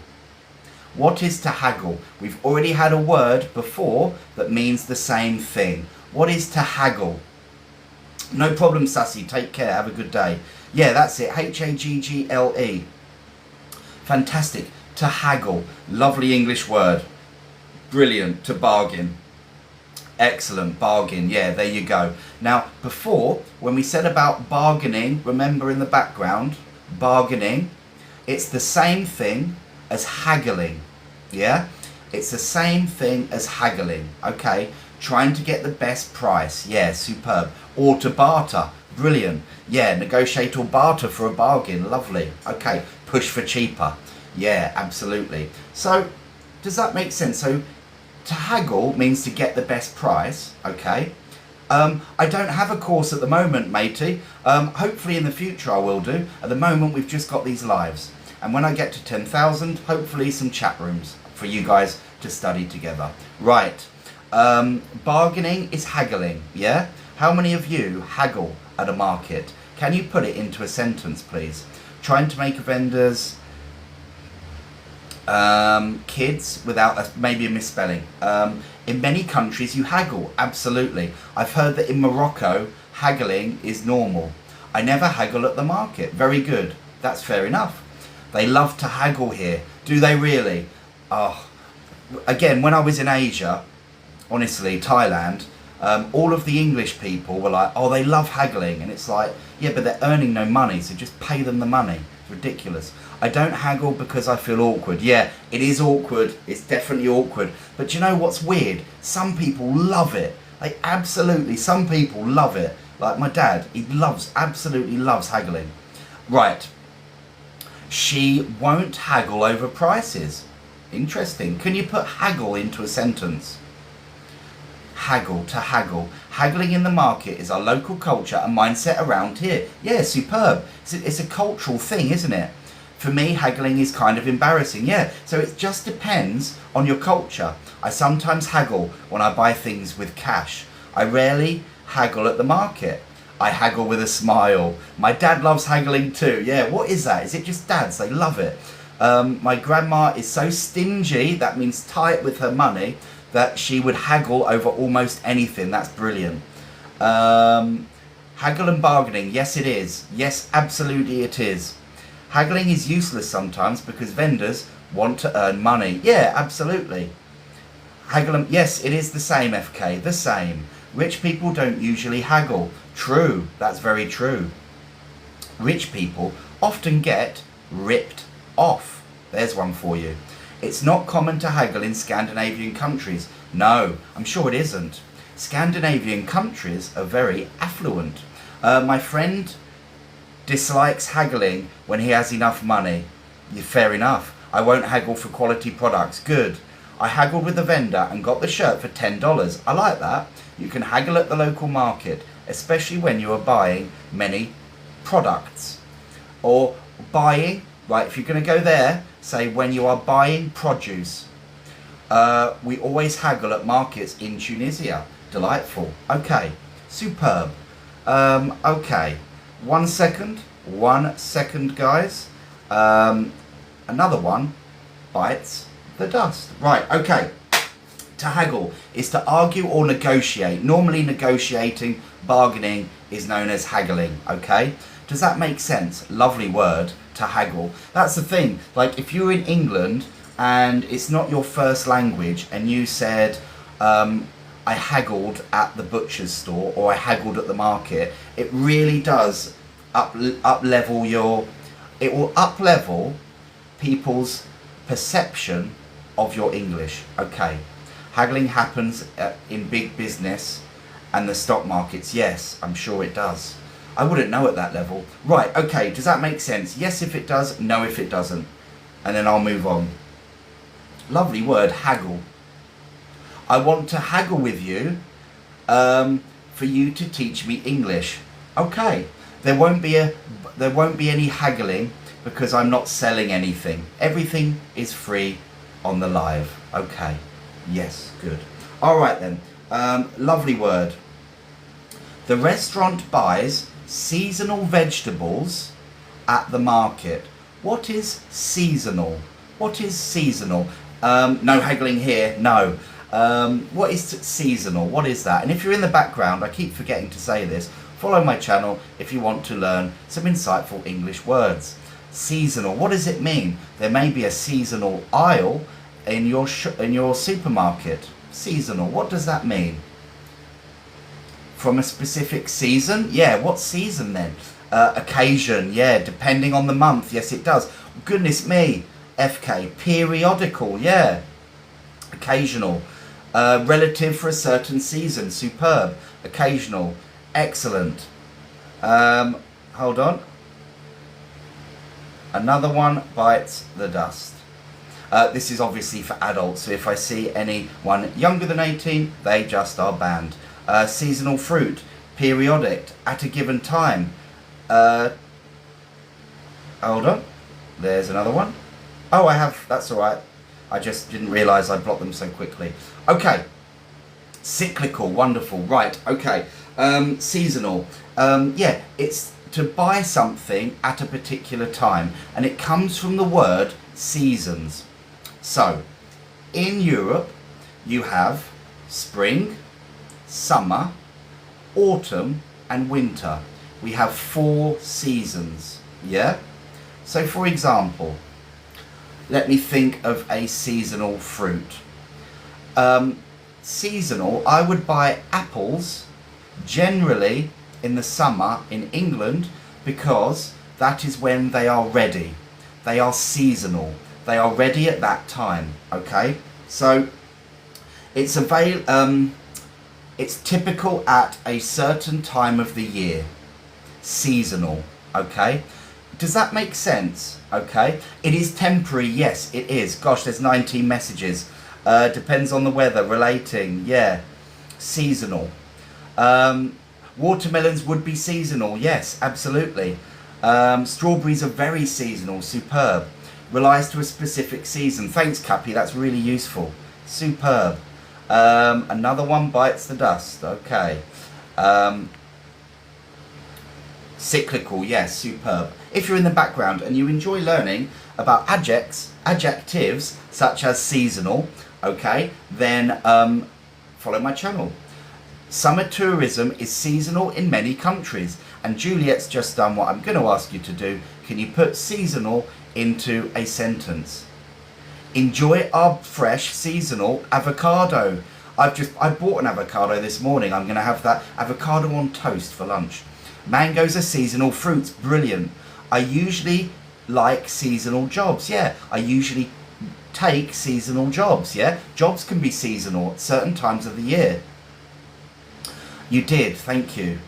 What is to haggle? We've already had a word before that means the same thing. What is to haggle? No problem, Sassy. Take care. Have a good day. Yeah, that's it. Haggle. Fantastic. To haggle. Lovely English word. Brilliant. To bargain. Excellent. Bargain. Yeah, there you go. Now, before, when we said about bargaining, remember in the background, bargaining, it's the same thing as haggling. Yeah? It's the same thing as haggling. Okay? Trying to get the best price. Yeah, superb. Or to barter. Brilliant. Yeah, negotiate or barter for a bargain. Lovely. Okay, push for cheaper. Yeah, absolutely. So, does that make sense? So, to haggle means to get the best price. Okay. I don't have a course at the moment, matey. Hopefully in the future I will do. At the moment we've just got these lives. And when I get to 10,000, hopefully some chat rooms for you guys to study together. Right. Bargaining is haggling, yeah? How many of you haggle at a market? Can you put it into a sentence, please? Trying to make a vendor's kids without maybe a misspelling. In many countries you haggle, absolutely. I've heard that in Morocco, haggling is normal. I never haggle at the market. Very good. That's fair enough. They love to haggle here. Do they really? Oh, again, when I was in Asia, honestly, Thailand, all of the English people were like, oh, they love haggling. And it's like, yeah, but they're earning no money, so just pay them the money. It's ridiculous. I don't haggle because I feel awkward. Yeah, it is awkward. It's definitely awkward. But you know what's weird? Some people love it. Like, absolutely, some people love it. Like my dad, he absolutely loves haggling. Right. She won't haggle over prices. Interesting. Can you put haggle into a sentence? Haggle, to haggle. Haggling in the market is our local culture and mindset around here. Yeah, superb. It's a cultural thing, isn't it? For me, haggling is kind of embarrassing. Yeah, so it just depends on your culture. I sometimes haggle when I buy things with cash. I rarely haggle at the market. I haggle with a smile. My dad loves haggling too. Yeah, what is that? Is it just dads? They love it. My grandma is so stingy, that means tight with her money, that she would haggle over almost anything. That's brilliant. Haggle and bargaining. Yes, it is. Yes, absolutely it is. Haggling is useless sometimes because vendors want to earn money. Yeah, absolutely. Haggle and, yes, it is the same, FK, the same. Rich people don't usually haggle. True, that's very true. Rich people often get ripped off. There's one for you. It's not common to haggle in Scandinavian countries. No, I'm sure it isn't. Scandinavian countries are very affluent. My friend dislikes haggling when he has enough money. Yeah, fair enough. I won't haggle for quality products. Good. I haggled with the vendor and got the shirt for $10. I like that. You can haggle at the local market, especially when you are buying many products. Or buying, right, if you're going to go there, say when you are buying produce. We always haggle at markets in Tunisia. Delightful. Okay, superb. Okay, 1 second, 1 second, guys. Another one bites the dust. Right, okay. To haggle is to argue or negotiate. Normally negotiating, bargaining is known as haggling, okay? Does that make sense? Lovely word, to haggle. That's the thing, like if you're in England and it's not your first language and you said, I haggled at the butcher's store or I haggled at the market, it really does up-level it will up-level people's perception of your English, okay? Haggling happens in big business and the stock markets. Yes, I'm sure it does. I wouldn't know at that level. Right, okay, does that make sense? Yes if it does, no if it doesn't. And then I'll move on. Lovely word, haggle. I want to haggle with you for you to teach me English. Okay, there won't be any haggling because I'm not selling anything. Everything is free on the live. Okay. Yes, good. All right then. Lovely word. The restaurant buys seasonal vegetables at the market. What is seasonal? What is seasonal? No haggling here. No. What is seasonal? What is that? And if you're in the background, I keep forgetting to say this, follow my channel if you want to learn some insightful English words. Seasonal. What does it mean? There may be a seasonal aisle in your supermarket. Seasonal, what does that mean? From a specific season? Yeah, what season then? Occasion, yeah, depending on the month. Yes, it does. Goodness me. FK, periodical, yeah. Occasional. Relative for a certain season. Superb. Occasional. Excellent. Hold on. Another one bites the dust. This is obviously for adults, so if I see anyone younger than 18, they just are banned. Seasonal fruit, periodic, at a given time. Hold on, there's another one. Oh, I have, that's alright. I just didn't realise I blocked them so quickly. Okay, cyclical, wonderful, right, okay. Seasonal, yeah, it's to buy something at a particular time, and it comes from the word seasons. So, in Europe, you have spring, summer, autumn, and winter. We have 4 seasons, yeah? So, for example, let me think of a seasonal fruit. Seasonal, I would buy apples generally in the summer in England because that is when they are ready. They are seasonal. They are ready at that time, okay? So it's it's typical at a certain time of the year. Seasonal, okay? Does that make sense? Okay. It is temporary, yes, it is. Gosh, there's 19 messages. Depends on the weather, relating, yeah. Seasonal. Watermelons would be seasonal, yes, absolutely. Strawberries are very seasonal, superb. Relies to a specific season. Thanks, Cappy, that's really useful. Superb. Another one bites the dust, okay. Cyclical, yes, superb. If you're in the background and you enjoy learning about adjectives such as seasonal, okay, then follow my channel. Summer tourism is seasonal in many countries, and Juliet's just done what I'm going to ask you to do. Can you put seasonal into a sentence? Enjoy our fresh seasonal avocado. I bought an avocado this morning. I'm going to have that avocado on toast for lunch. Mangoes are seasonal fruits. Brilliant. I usually like seasonal jobs. Yeah, I usually take seasonal jobs. Yeah, jobs can be seasonal at certain times of the year. You did, thank you.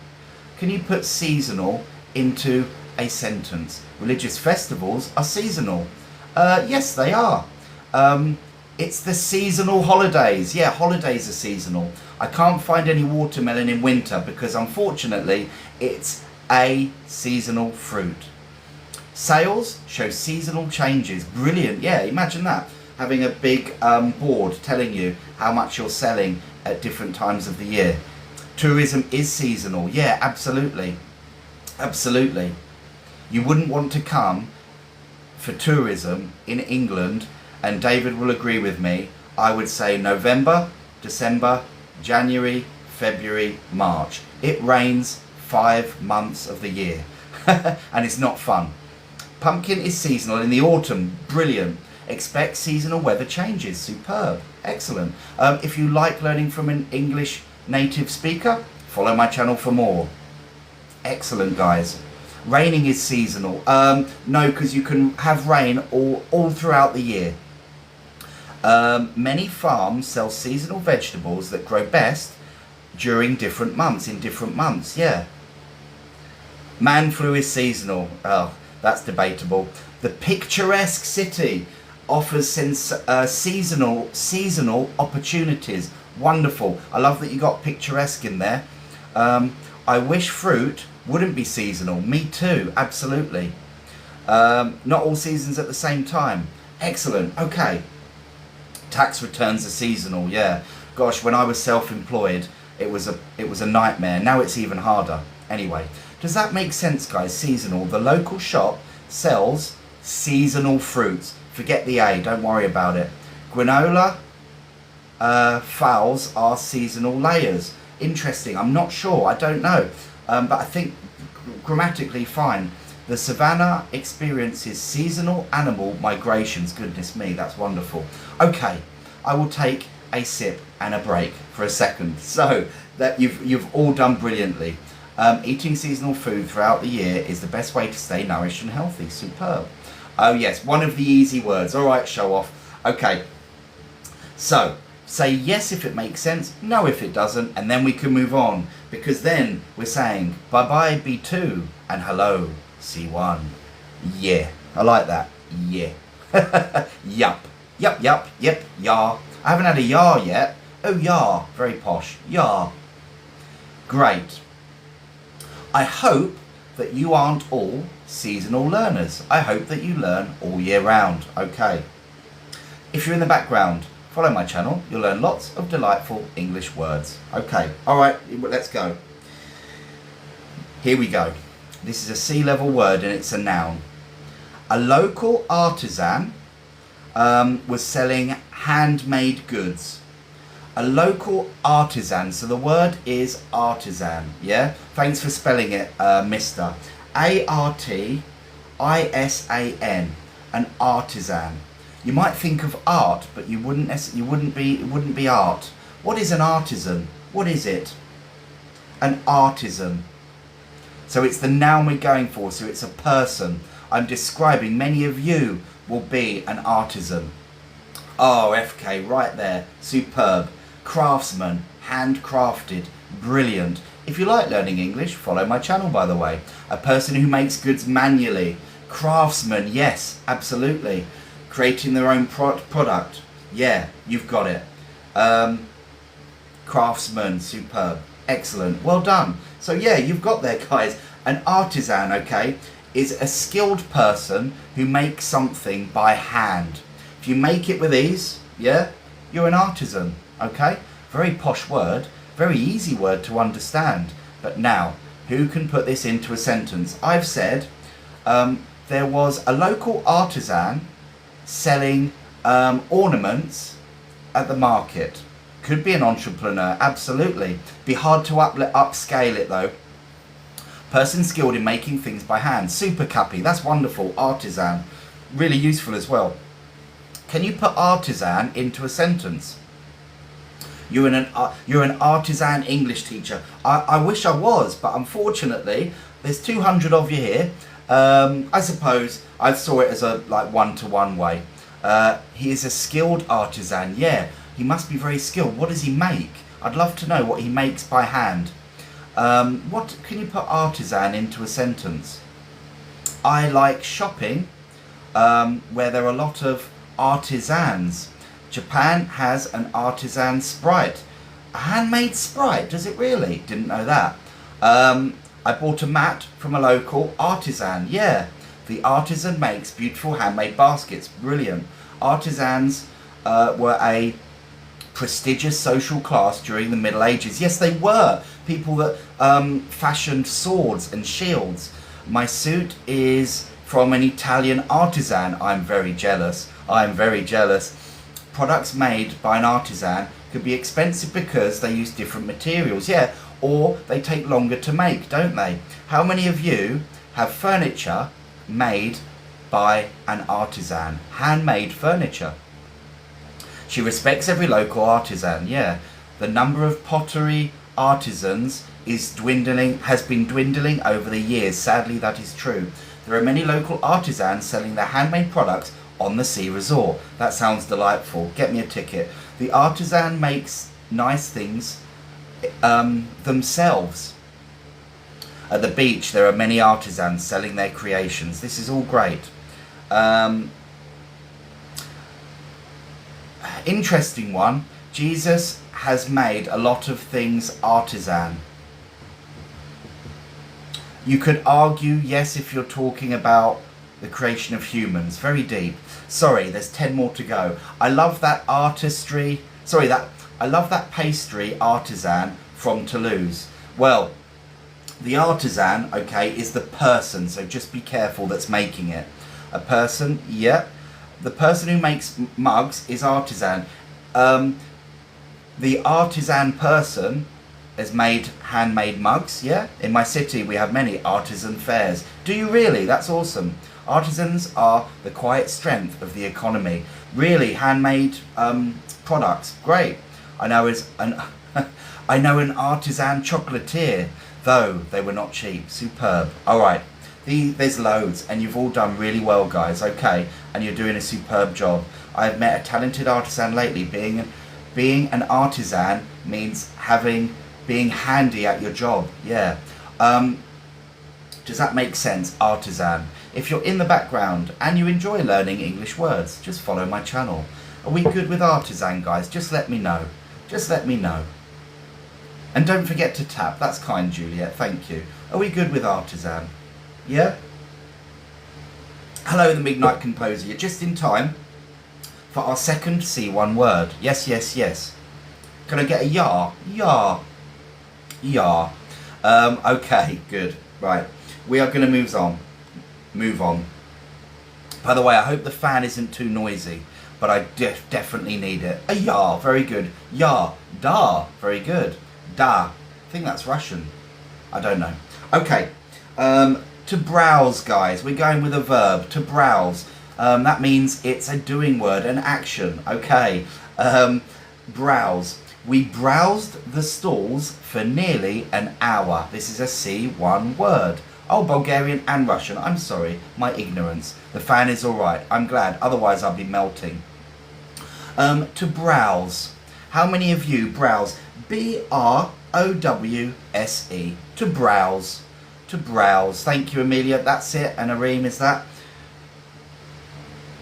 Can you put seasonal into a sentence? Religious festivals are seasonal. Yes, they are. It's the seasonal holidays. Yeah, holidays are seasonal. I can't find any watermelon in winter because unfortunately it's a seasonal fruit. Sales show seasonal changes. Brilliant. Yeah, imagine that. Having a big board telling you how much you're selling at different times of the year. Tourism is seasonal. Yeah, absolutely. Absolutely. You wouldn't want to come for tourism in England, and David will agree with me, I would say November, December, January, February, March. It rains 5 months of the year and it's not fun. Pumpkin is seasonal in the autumn. Brilliant. Expect seasonal weather changes. Superb. Excellent. If you like learning from an English native speaker, follow my channel for more. Excellent, guys. Raining is seasonal. No, because you can have rain all throughout the year. Many farms sell seasonal vegetables that grow best during different months, in different months. Yeah. Man flu is seasonal. Oh, that's debatable. The picturesque city offers seasonal opportunities. Wonderful. I love that you got picturesque in there. I wish fruit wouldn't be seasonal. Me too, absolutely. Not all seasons at the same time. Excellent. Okay. Tax returns are seasonal. Yeah. Gosh, when I was self-employed, it was a nightmare. Now it's even harder. Anyway, does that make sense, guys? Seasonal. The local shop sells seasonal fruits. Forget the A, don't worry about it. Granola fowls are seasonal layers. Interesting. I'm not sure. I don't know. But I think grammatically fine. The savannah experiences seasonal animal migrations. Goodness me, that's wonderful. Okay, I will take a sip and a break for a second. So that you've all done brilliantly. Eating seasonal food throughout the year is the best way to stay nourished and healthy. Superb. Oh yes, one of the easy words. All right, show off. Okay. So say yes if it makes sense, no if it doesn't, and then we can move on, because then we're saying bye-bye B2 and hello C1. Yeah, I like that. Yeah. Yup. Yup, yup, yep, yah. I haven't had a yah yet. Oh, yah. Very posh. Yah. Great. I hope that you aren't all seasonal learners. I hope that you learn all year round. Okay. If you're in the background, follow my channel. You'll learn lots of delightful English words. Okay. All right. Let's go. Here we go. This is a C-level word and it's a noun. A local artisan was selling handmade goods. A local artisan. So the word is artisan. Yeah. Thanks for spelling it, Mister. A-R-T-I-S-A-N. An artisan. You might think of art, but it wouldn't be art. What is an artisan? What is it? An artisan. So it's the noun we're going for. So it's a person. I'm describing. Many of you will be an artisan. Oh, FK, right there. Superb. Craftsman. Handcrafted. Brilliant. If you like learning English, follow my channel, by the way. A person who makes goods manually. Craftsman, yes, absolutely. Creating their own product. Yeah, you've got it. Craftsman, superb. Excellent. Well done. So yeah, you've got there, guys. An artisan, okay, is a skilled person who makes something by hand. If you make it with ease, yeah, you're an artisan, okay? Very posh word. Very easy word to understand. But now, who can put this into a sentence? I've said there was a local artisan selling ornaments at the market. Could be an entrepreneur, absolutely. Be hard to upscale it though. Person skilled in making things by hand. Super cappy, that's wonderful. Artisan, really useful as well. Can you put artisan into a sentence? You're an artisan English teacher. I wish I was, but unfortunately, there's 200 of you here. I suppose I saw it as a one-to-one way. He is a skilled artisan. Yeah, he must be very skilled. What does he make? I'd love to know what he makes by hand. What can you put artisan into a sentence? I like shopping where there are a lot of artisans. Japan has an artisan Sprite. A handmade Sprite, does it really? Didn't know that. I bought a mat from a local artisan. Yeah, the artisan makes beautiful handmade baskets. Brilliant. Artisans were a prestigious social class during the Middle Ages. Yes, they were. People that fashioned swords and shields. My suit is from an Italian artisan. I'm very jealous. I'm very jealous. Products made by an artisan could be expensive because they use different materials. Yeah, or they take longer to make, don't they? How many of you have furniture made by an artisan? Handmade furniture. She respects every local artisan. Yeah, the number of pottery artisans has been dwindling over the years. Sadly, that is true. There are many local artisans selling their handmade products on the sea resort. That sounds delightful. Get me a ticket. The artisan makes nice things themselves. At the beach, there are many artisans selling their creations. This is all great. Interesting one. Jesus has made a lot of things artisan. You could argue, yes, if you're talking about the creation of humans. Very deep. Sorry, there's 10 more to go. I love that artistry. I love that pastry artisan from Toulouse. Well, the artisan, okay, is the person, so just be careful that's making it. A person, yeah. The person who makes mugs is artisan. The artisan person has made handmade mugs, yeah? In my city we have many artisan fairs. Do you really? That's awesome. Artisans are the quiet strength of the economy. Really, handmade products, great. I know an artisan chocolatier, though they were not cheap. Superb. All right, there's loads, and you've all done really well, guys. Okay, and you're doing a superb job. I have met a talented artisan lately. Being an artisan means being handy at your job. Yeah. Does that make sense? Artisan. If you're in the background and you enjoy learning English words, just follow my channel. Are we good with artisan, guys? Just let me know. Just let me know. And don't forget to tap. That's kind, Juliet. Thank you. Are we good with artisan? Yeah? Hello, the Midnight Composer. You're just in time for our second C1 word. Yes, yes, yes. Can I get a yar? Yar. Yar. Okay, good. Right. We are going to move on. By the way, I hope the fan isn't too noisy, but I definitely need it. A yar, very good. Yar, da, very good. Da, I think that's Russian. I don't know. Okay, to browse, guys. We're going with a verb, to browse. That means it's a doing word, an action. Okay, browse. We browsed the stalls for nearly an hour. This is a C1 word. Oh, Bulgarian and Russian. I'm sorry, my ignorance. The fan is all right. I'm glad. Otherwise, I'll be melting. To browse. How many of you browse? B-R-O-W-S-E. To browse. To browse. Thank you, Amelia. That's it. And Areem, is that?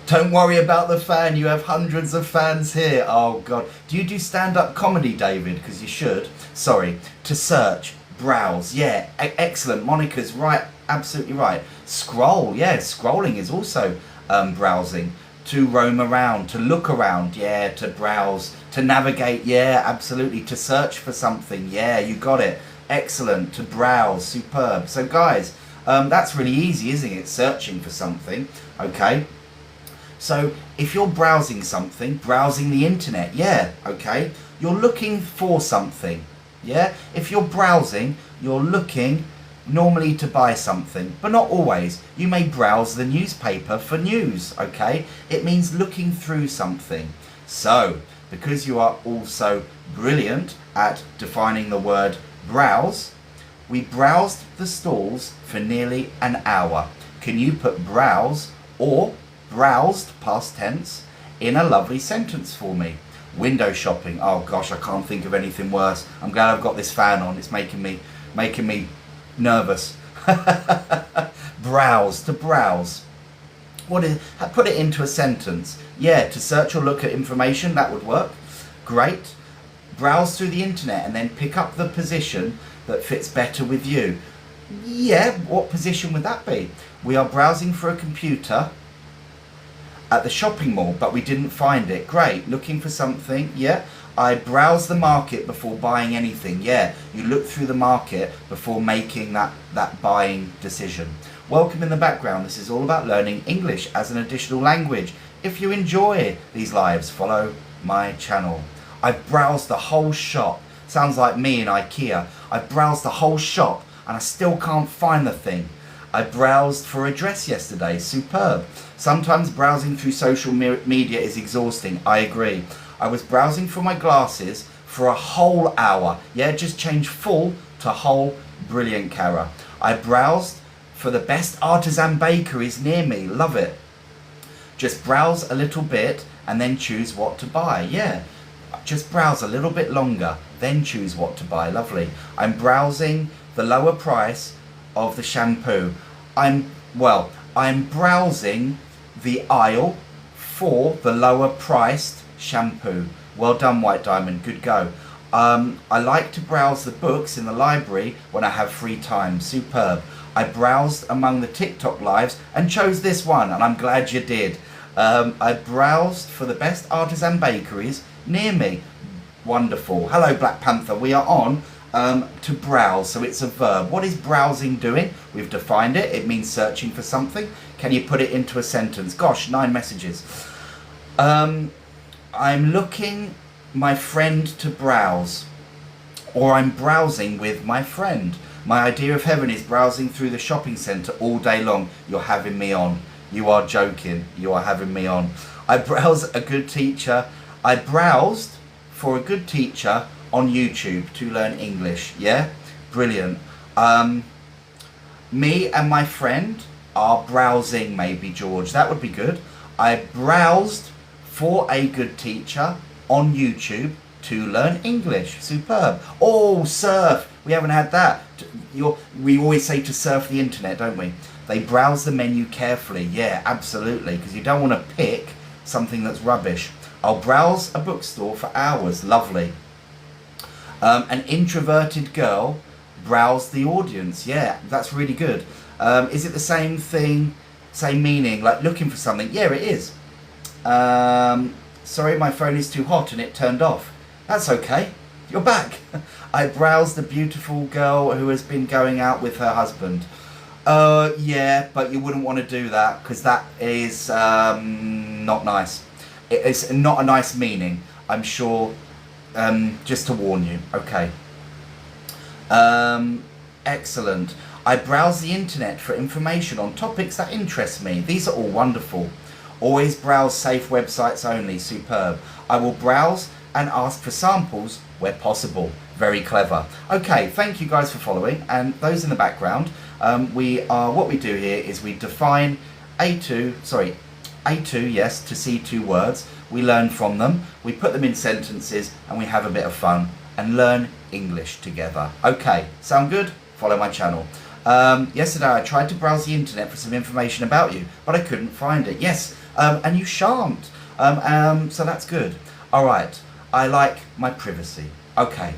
Don't worry about the fan. You have hundreds of fans here. Oh, God. Do you do stand-up comedy, David? Because you should. Sorry. To search. Browse. Yeah. Excellent. Monica's right. Absolutely right. Scroll. Yeah. Scrolling is also browsing. To roam around. To look around. Yeah. To browse. To navigate. Yeah. Absolutely. To search for something. Yeah. You got it. Excellent. To browse. Superb. So, guys, that's really easy, isn't it? Searching for something. Okay. So if you're browsing something, browsing the internet, yeah, okay, you're looking for something, yeah. If you're browsing, you're looking normally to buy something, but not always. You may browse the newspaper for news, okay. It means looking through something. So because you are also brilliant at defining the word browse, we browsed the stalls for nearly an hour. Can you put browse or browsed, past tense, in a lovely sentence for me? Window shopping. Oh gosh, I can't think of anything worse. I'm glad I've got this fan on. It's making me nervous. Browse, to browse. Put it into a sentence. Yeah, to search or look at information, that would work. Great. Browse through the internet and then pick up the position that fits better with you. Yeah, what position would that be? We are browsing for a computer at the shopping mall, but we didn't find it. Great. Looking for something. Yeah. I browse the market before buying anything. Yeah, you look through the market before making that buying decision. Welcome in the background. This is all about learning English as an additional language. If you enjoy these lives, follow my channel. I've browsed the whole shop. Sounds like me in IKEA. I've browsed the whole shop and I still can't find the thing. I browsed for a dress yesterday. Superb. Sometimes browsing through social media is exhausting. I agree. I was browsing for my glasses for a whole hour. Yeah, just change full to whole. Brilliant, Cara. I browsed for the best artisan bakeries near me. Love it. Just browse a little bit and then choose what to buy. Yeah, just browse a little bit longer, then choose what to buy. Lovely. I'm browsing the lower price of the shampoo. I'm browsing the aisle for the lower priced shampoo. Well done, White Diamond. Good go. I like to browse the books in the library when I have free time. Superb. I browsed among the TikTok lives and chose this one, and I'm glad you did. I browsed for the best artisan bakeries near me. Wonderful. Hello, Black Panther. We are on to browse, so it's a verb. What is browsing doing? We've defined it. It means searching for something. Can you put it into a sentence? Gosh, 9 messages. I'm looking my friend to browse, or I'm browsing with my friend. My idea of heaven is browsing through the shopping centre all day long. You're having me on. You are joking. You are having me on. I browse a good teacher. I browsed for a good teacher on YouTube to learn English. Yeah, brilliant. Me and my friend are browsing, maybe, George. That would be good. I browsed for a good teacher on YouTube to learn English. Superb. Oh, surf. We haven't had that. We always say to surf the internet, don't we? They browse the menu carefully. Yeah, absolutely, because you don't want to pick something that's rubbish. I'll browse a bookstore for hours. Lovely. An introverted girl browsed the audience. Yeah, that's really good. Is it the same thing, same meaning, like looking for something? Yeah, it is. Sorry, my phone is too hot and it turned off. That's okay. You're back. I browsed the beautiful girl who has been going out with her husband. Yeah, but you wouldn't want to do that because that is not nice. It's not a nice meaning, I'm sure, just to warn you. Okay. Excellent. I browse the internet for information on topics that interest me. These are all wonderful. Always browse safe websites only. Superb. I will browse and ask for samples where possible. Very clever. Okay, thank you guys for following. And those in the background, what we do here is we define A2, yes, to C2 words. We learn from them, we put them in sentences, and we have a bit of fun and learn English together. Okay, sound good? Follow my channel. Yesterday I tried to browse the internet for some information about you, but I couldn't find it. Yes, and you shan't. So that's good. All right, I like my privacy. Okay.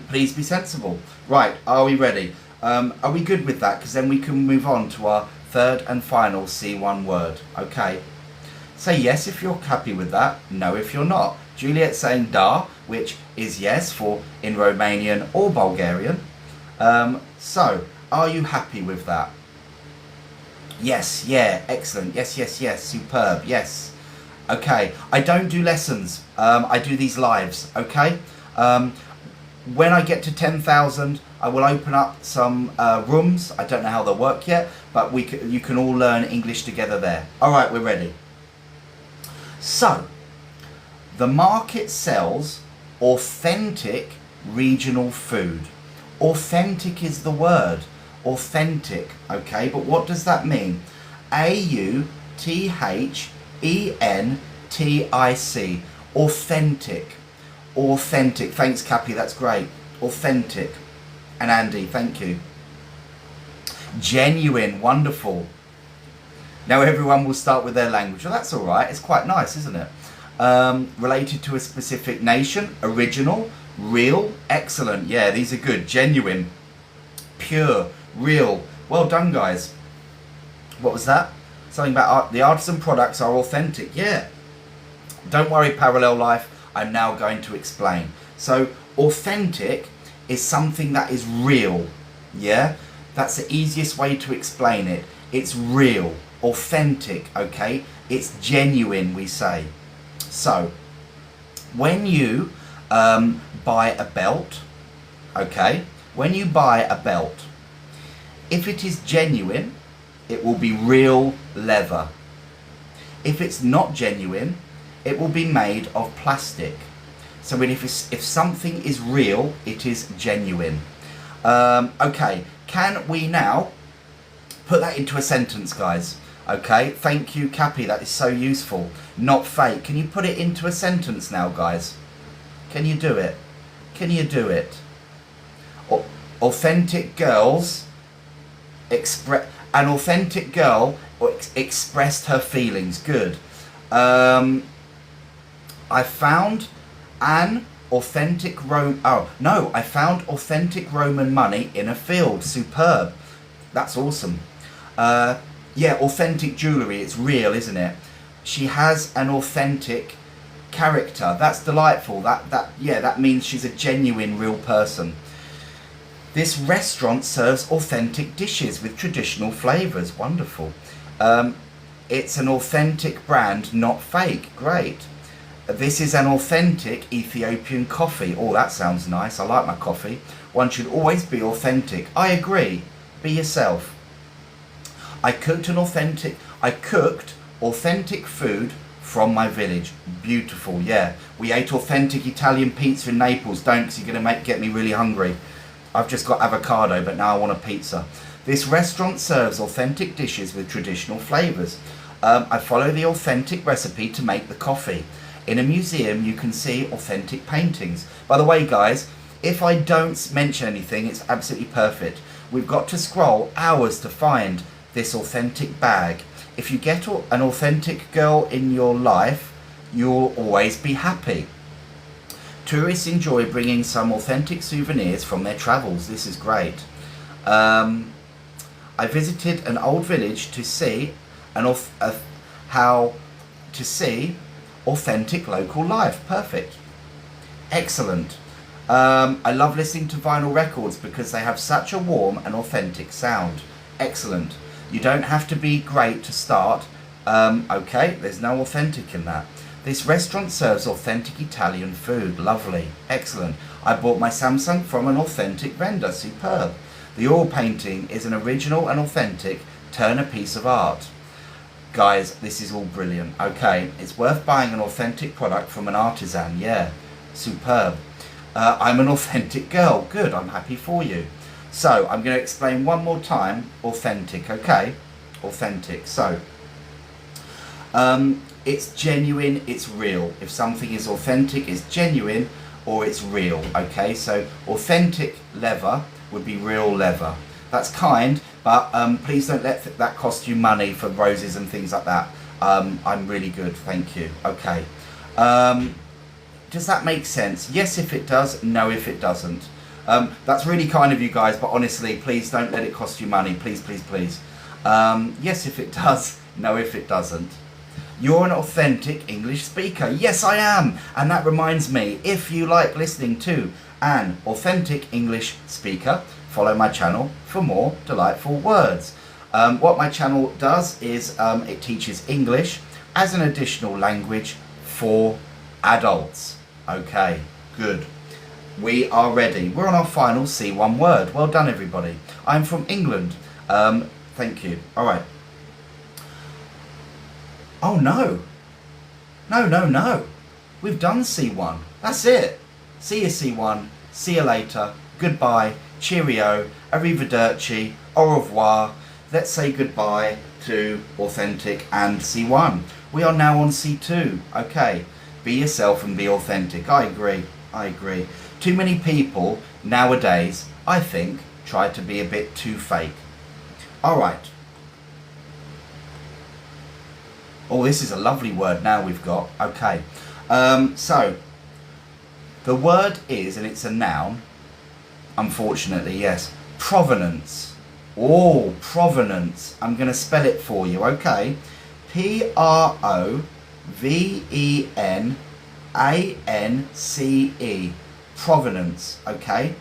Please be sensible. Right, are we ready? Are we good with that? Because then we can move on to our third and final C1 word. Okay. Say yes if you're happy with that. No if you're not. Juliet's saying da, which is yes for in Romanian or Bulgarian. So, are you happy with that? Yes, yeah, excellent. Yes, yes, yes, superb, yes. Okay, I don't do lessons. I do these lives, okay? When I get to 10,000, I will open up some rooms. I don't know how they'll work yet, but you can all learn English together there. All right, we're ready. So, the market sells authentic regional food. Authentic is the word. Authentic, okay? But what does that mean? A-U-T-H-E-N-T-I-C. Authentic. Authentic. Thanks, Cappy, that's great. Authentic. And Andy, thank you. Genuine, wonderful. Now everyone will start with their language. Well, that's all right. It's quite nice, isn't it? Related to a specific nation, original, real, excellent. Yeah, these are good. Genuine, pure, real. Well done, guys. What was that? Something about the artisan products are authentic. Yeah. Don't worry, parallel life. I'm now going to explain. So, authentic is something that is real. Yeah? That's the easiest way to explain it. It's real. Authentic, okay? It's genuine, we say. So, when you buy a belt, okay? When you buy a belt, if it is genuine, it will be real leather. If it's not genuine, it will be made of plastic. So if something is real, it is genuine. Okay, can we now put that into a sentence, guys? Okay, thank you, Cappy, that is so useful. Not fake. Can you put it into a sentence now, guys? Can you do it? Can you do it? Authentic girls an authentic girl expressed her feelings. Good. I found an authentic I found authentic Roman money in a field. Superb. That's awesome. Yeah, authentic jewellery. It's real, isn't it? She has an authentic character. That's delightful. That means she's a genuine, real person. This restaurant serves authentic dishes with traditional flavours. Wonderful. It's an authentic brand, not fake. Great. This is an authentic Ethiopian coffee. Oh, that sounds nice. I like my coffee. One should always be authentic. I agree. Be yourself. I cooked authentic food from my village. Beautiful, yeah. We ate authentic Italian pizza in Naples. Don't, because you're going to get me really hungry. I've just got avocado, but now I want a pizza. This restaurant serves authentic dishes with traditional flavours. I follow the authentic recipe to make the coffee. In a museum, you can see authentic paintings. By the way, guys, if I don't mention anything, it's absolutely perfect. We've got to scroll hours to find this authentic bag. If you get an authentic girl in your life, you'll always be happy. Tourists enjoy bringing some authentic souvenirs from their travels. This is great. I visited an old village to see authentic local life. Perfect. Excellent. I love listening to vinyl records because they have such a warm and authentic sound. Excellent. You don't have to be great to start. Okay, there's no authentic in that. This restaurant serves authentic Italian food. Lovely. Excellent. I bought my Samsung from an authentic vendor. Superb. The oil painting is an original and authentic Turner piece of art. Guys, this is all brilliant. Okay, it's worth buying an authentic product from an artisan. Yeah, superb. I'm an authentic girl. Good, I'm happy for you. So, I'm going to explain one more time. Authentic, okay? Authentic. So, it's genuine, it's real. If something is authentic, it's genuine, or it's real, okay? So, authentic leather would be real leather. That's kind, but please don't let that cost you money for roses and things like that. I'm really good, thank you. Okay. Does that make sense? Yes, if it does. No, if it doesn't. That's really kind of you guys, but honestly, please don't let it cost you money. Please, please, please. Yes, if it does. No, if it doesn't. You're an authentic English speaker. Yes, I am. And that reminds me, if you like listening to an authentic English speaker, follow my channel for more delightful words. What my channel does is it teaches English as an additional language for adults. Okay, good. We are ready. We're on our final C1 word. Well done, everybody. I'm from England. Thank you. All right. Oh, no. No. We've done C1. That's it. See you, C1. See you later. Goodbye. Cheerio. Arrivederci. Au revoir. Let's say goodbye to authentic and C1. We are now on C2. Okay. Be yourself and be authentic. I agree. Too many people nowadays, I think, try to be a bit too fake. All right. Oh, this is a lovely word now we've got. Okay. So, the word is, and it's a noun, unfortunately, yes, provenance. Oh, provenance. I'm going to spell it for you, okay? Provenance. Provenance, okay?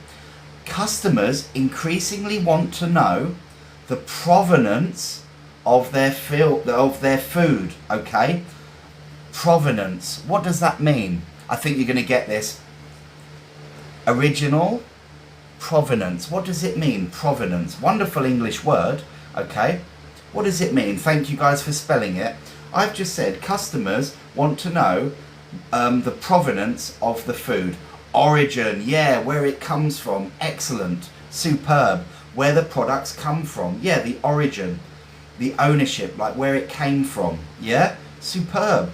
Customers increasingly want to know the provenance of their food, okay? Provenance. What does that mean? I think you're going to get this. Original, provenance. What does it mean? Provenance. Wonderful English word, okay? What does it mean? Thank you guys for spelling it. I've just said customers want to know the provenance of the food. Origin, yeah, where it comes from. Excellent, superb. Where the products come from, yeah, the origin, the ownership, like where it came from, yeah, superb.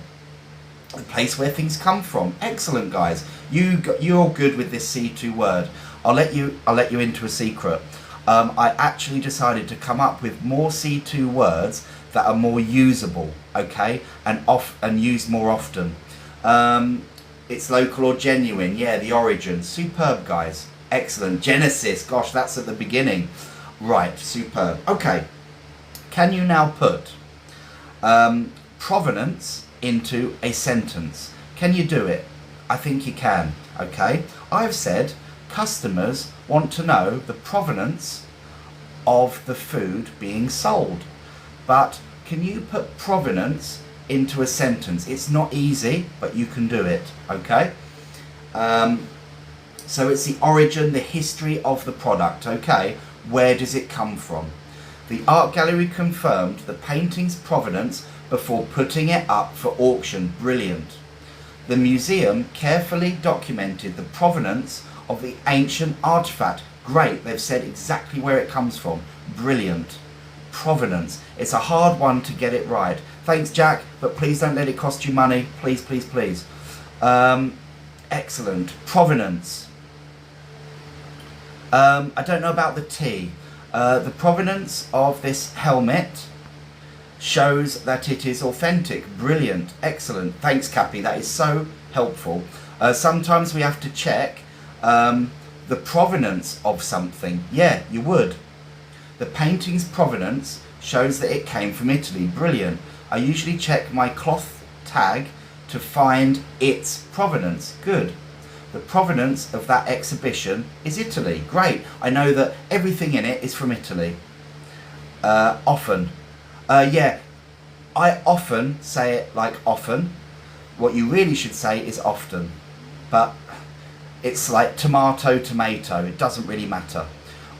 The place where things come from. Excellent, guys. You're good with this C2 word. I'll let you into a secret. I actually decided to come up with more C2 words that are more usable, okay, and used more often. It's local or genuine, yeah, the origin. Superb, guys. Excellent. Genesis, gosh, that's at the beginning. Right, superb. Okay, can you now put provenance into a sentence? Can you do it? I think you can, okay? I've said customers want to know the provenance of the food being sold. But can you put provenance into a sentence? It's not easy, but you can do it, okay? So it's the origin, the history of the product, okay? Where does it come from? The art gallery confirmed the painting's provenance before putting it up for auction. Brilliant. The museum carefully documented the provenance of the ancient artifact. Great, they've said exactly where it comes from. Brilliant. Provenance. It's a hard one to get it right. Thanks, Jack, but please don't let it cost you money. Please, please, please. Excellent. Provenance. I don't know about the T. The provenance of this helmet shows that it is authentic. Brilliant. Excellent. Thanks, Cappy. That is so helpful. Sometimes we have to check the provenance of something. Yeah, you would. The painting's provenance shows that it came from Italy. Brilliant. I usually check my cloth tag to find its provenance. Good. The provenance of that exhibition is Italy. Great. I know that everything in it is from Italy. Often. Yeah, I often say it like often. What you really should say is often. But it's like tomato, tomato. It doesn't really matter.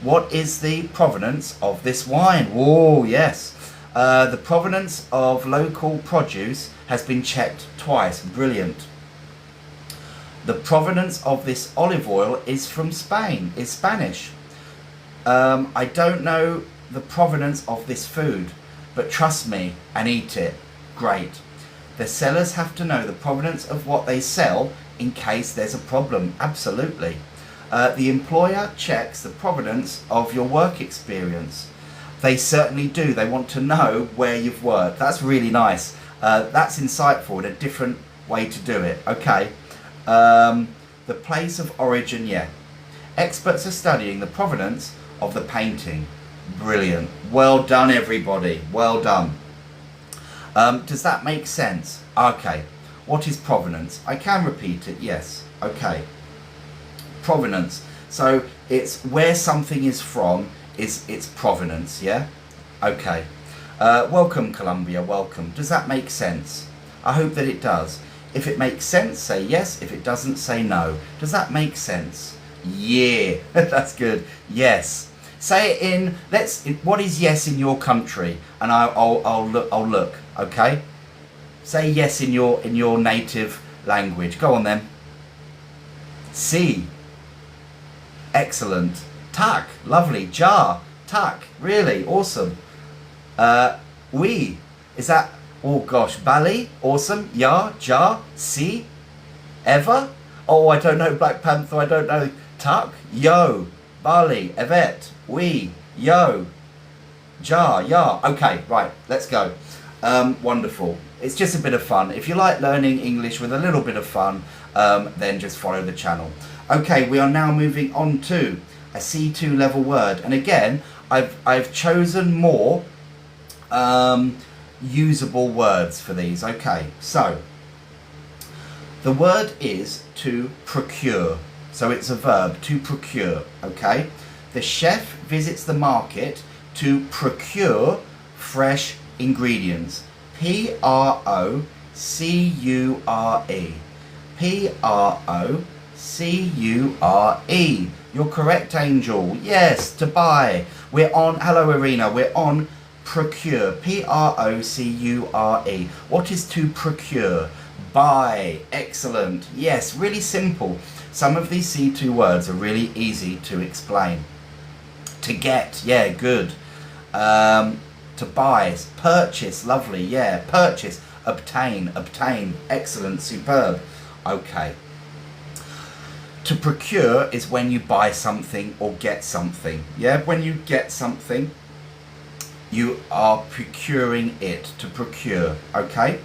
What is the provenance of this wine? Oh, yes. The provenance of local produce has been checked twice. Brilliant. The provenance of this olive oil is from Spain, is Spanish. I don't know the provenance of this food, but trust me and eat it. Great. The sellers have to know the provenance of what they sell in case there's a problem. Absolutely. The employer checks the provenance of your work experience. They certainly do. They want to know where you've worked. That's really nice. That's insightful and a different way to do it. Okay. The place of origin, yeah. Experts are studying the provenance of the painting. Brilliant. Well done, everybody. Well done. Does that make sense? Okay. What is provenance? I can repeat it, yes. Okay. Provenance. So it's where something is from, is its provenance, yeah? Okay. Welcome, Columbia, welcome. Does that make sense? I hope that it does. If it makes sense, say yes. If it doesn't, say no. Does that make sense? Yeah, that's good. Yes. Say it in. What is yes in your country? And I'll look. Okay. Say yes in your native language. Go on then. Si. Excellent. Tak. Lovely. Jar. Tak. Really awesome. Oui. Is that? Oh gosh, Bali, awesome, ja, jar, si, ever? Oh, I don't know Black Panther, I don't know Tak, yo, Bali, evet, oui, yo, jar, ja. Okay, right, let's go. Wonderful. It's just a bit of fun. If you like learning English with a little bit of fun, then just follow the channel. Okay, we are now moving on to a C2 level word. And again, I've chosen more usable words for these. Okay, so the word is to procure. So it's a verb, to procure, okay? The chef visits the market to procure fresh ingredients. P-R-O-C-U-R-E. P-R-O-C-U-R-E. You're correct, Angel. Yes, to buy. We're on, hello Irina, we're on procure. P-R-O-C-U-R-E. What is to procure? Buy. Excellent. Yes, really simple. Some of these C2 words are really easy to explain. To get, yeah, good. To buy, purchase, lovely, yeah, purchase, obtain, excellent, superb. Okay. To procure is when you buy something or get something, yeah, when you get something, you are procuring it, to procure, okay?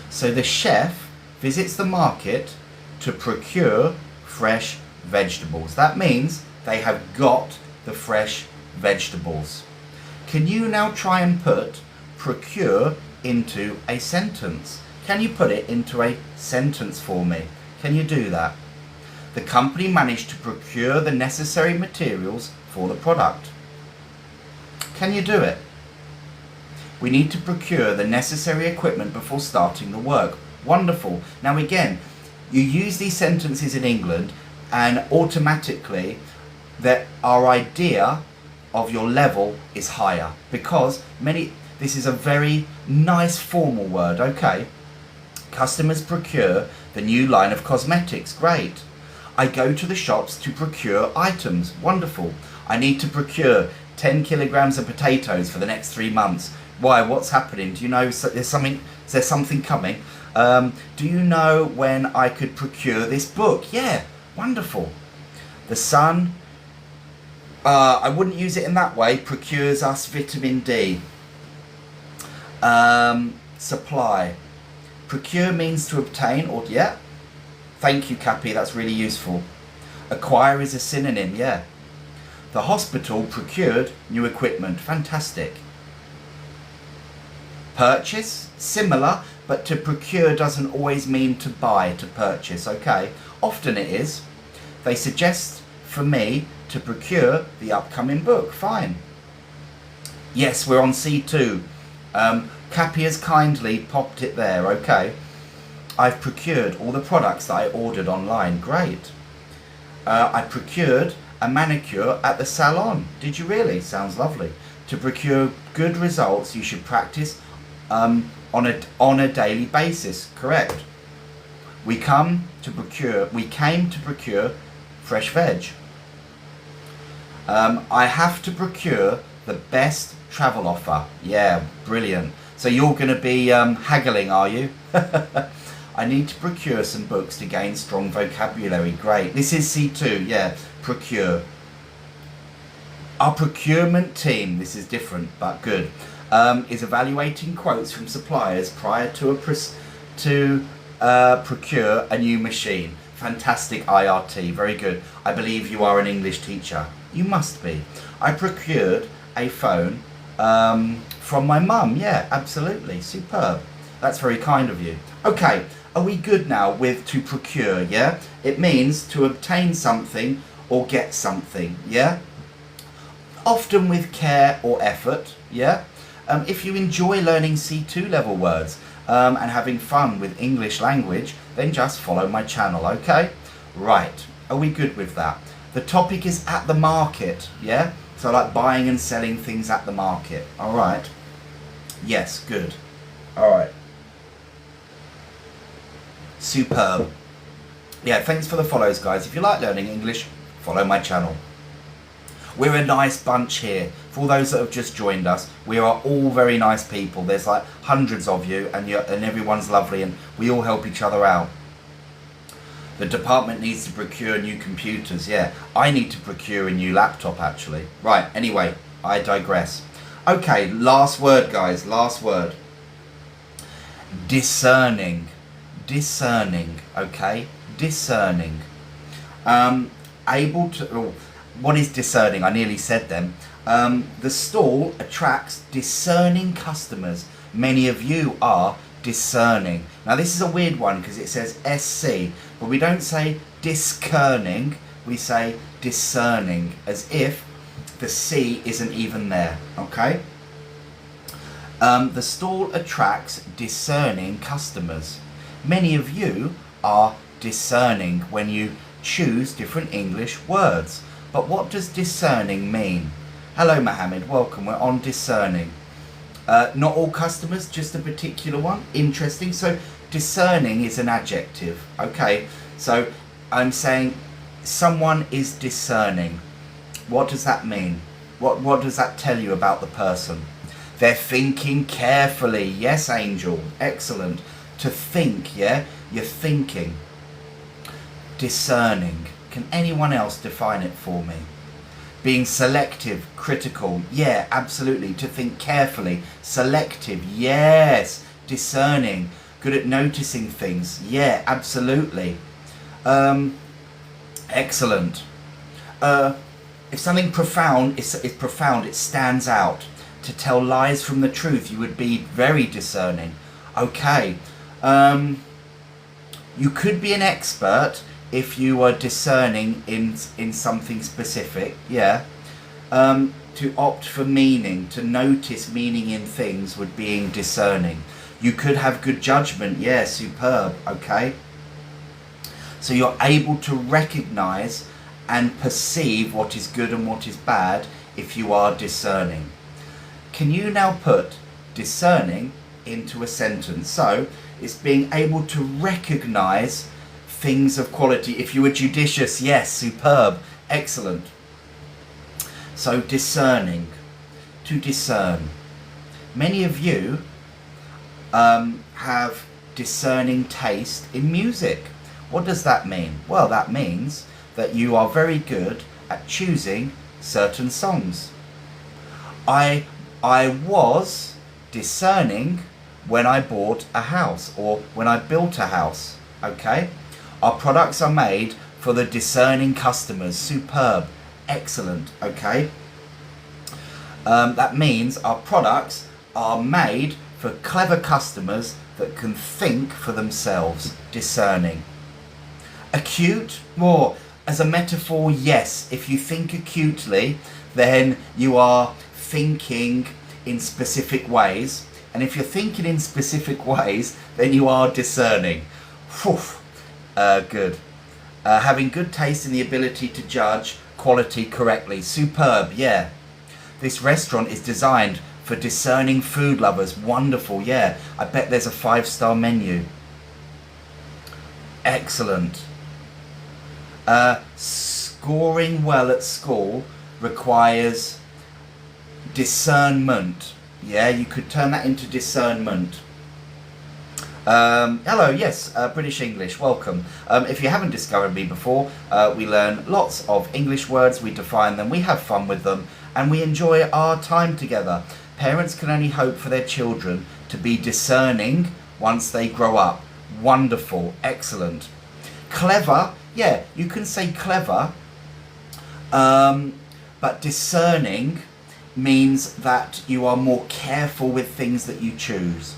So the chef visits the market to procure fresh vegetables. That means they have got the fresh vegetables. Can you now try and put procure into a sentence? Can you put it into a sentence for me? Can you do that? The company managed to procure the necessary materials for the product. Can you do it? We need to procure the necessary equipment before starting the work. Wonderful. Now again, you use these sentences in England and automatically that our idea of your level is higher because this is a very nice formal word, okay? Customers procure the new line of cosmetics. Great. I go to the shops to procure items. Wonderful. I need to procure 10 kilograms of potatoes for the next 3 months. Why? What's happening? Do you know is there something coming? Do you know when I could procure this book? Yeah, wonderful. The sun, I wouldn't use it in that way, procures us vitamin D. Supply. Procure means to obtain or, yeah. Thank you, Cappy, that's really useful. Acquire is a synonym, yeah. The hospital procured new equipment. Fantastic. Purchase, similar, but to procure doesn't always mean to buy, to purchase, okay? Often it is. They suggest for me to procure the upcoming book. Fine. Yes, we're on C2. Cappy has kindly popped it there, okay? I've procured all the products that I ordered online. Great. I procured a manicure at the salon. Did you really? Sounds lovely. To procure good results, you should practice on a daily basis. Correct. We came to procure fresh veg. I have to procure the best travel offer. Yeah, brilliant. So you're going to be haggling, are you? I need to procure some books to gain strong vocabulary. Great. This is C2, yeah. Procure. Our procurement team, this is different but good, is evaluating quotes from suppliers prior to procure a new machine. Fantastic, IRT, very good. I believe you are an English teacher. You must be. I procured a phone from my mum. Yeah, absolutely, superb. That's very kind of you. Okay, are we good now with to procure, yeah? It means to obtain something or get something, yeah? Often with care or effort, yeah? If you enjoy learning C2 level words and having fun with English language, then just follow my channel, okay? Right, are we good with that? The topic is at the market, yeah? So like buying and selling things at the market, all right? Yes, good. All right. Superb. Yeah, thanks for the follows, guys. If you like learning English, follow my channel. We're a nice bunch here. For all those that have just joined us, we are all very nice people. There's like hundreds of you and everyone's lovely and we all help each other out. The department needs to procure new computers. Yeah, I need to procure a new laptop actually. Right, anyway, I digress. Okay, last word, guys. Last word. Discerning. Discerning. Okay, discerning. Able to. Oh, what is discerning? I nearly said them. The stall attracts discerning customers. Many of you are discerning. Now this is a weird one because it says SC, but we don't say discerning, we say discerning, as if the C isn't even there, okay? The stall attracts discerning customers. Many of you are discerning when you choose different English words. But what does discerning mean? Hello Mohammed, welcome, we're on discerning. Not all customers, just a particular one. Interesting. So discerning is an adjective. Okay, so I'm saying someone is discerning. What does that mean? What does that tell you about the person? They're thinking carefully. Yes, Angel. Excellent. To think, yeah? You're thinking. Discerning. Can anyone else define it for me? Being selective, critical, yeah, absolutely. To think carefully, selective, yes. Discerning, good at noticing things, yeah, absolutely. Excellent. If something profound is profound, it stands out. To tell lies from the truth, you would be very discerning. Okay. You could be an expert if you are discerning in something specific, yeah. To opt for meaning, to notice meaning in things would being discerning. You could have good judgment, yeah, superb, okay. So you're able to recognize and perceive what is good and what is bad if you are discerning. Can you now put discerning into a sentence? So it's being able to recognize things of quality. If you were judicious, yes, superb, excellent. So discerning, to discern. Many of you have discerning taste in music. What does that mean? Well, that means that you are very good at choosing certain songs. I was discerning when I bought a house or when I built a house, okay? Our products are made for the discerning customers. Superb. Excellent. Okay. That means our products are made for clever customers that can think for themselves. Discerning. Acute. More as a metaphor, yes. If you think acutely, then you are thinking in specific ways. And if you're thinking in specific ways, then you are discerning. Whew. Good. Having good taste in the ability to judge quality correctly. Superb, yeah. This restaurant is designed for discerning food lovers. Wonderful, yeah. I bet there's a 5-star menu. Excellent. Scoring well at school requires discernment. Yeah, you could turn that into discernment. Hello, yes, British English, welcome. If you haven't discovered me before, we learn lots of English words, we define them, we have fun with them, and we enjoy our time together. Parents can only hope for their children to be discerning once they grow up. Wonderful, excellent. Clever, yeah, you can say clever, but discerning means that you are more careful with things that you choose.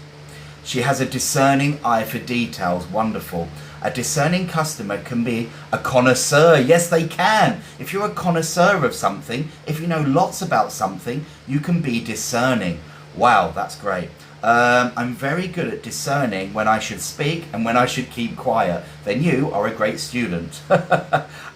She has a discerning eye for details. Wonderful. A discerning customer can be a connoisseur. Yes, they can. If you're a connoisseur of something, if you know lots about something, you can be discerning. Wow, that's great. I'm very good at discerning when I should speak and when I should keep quiet. Then you are a great student.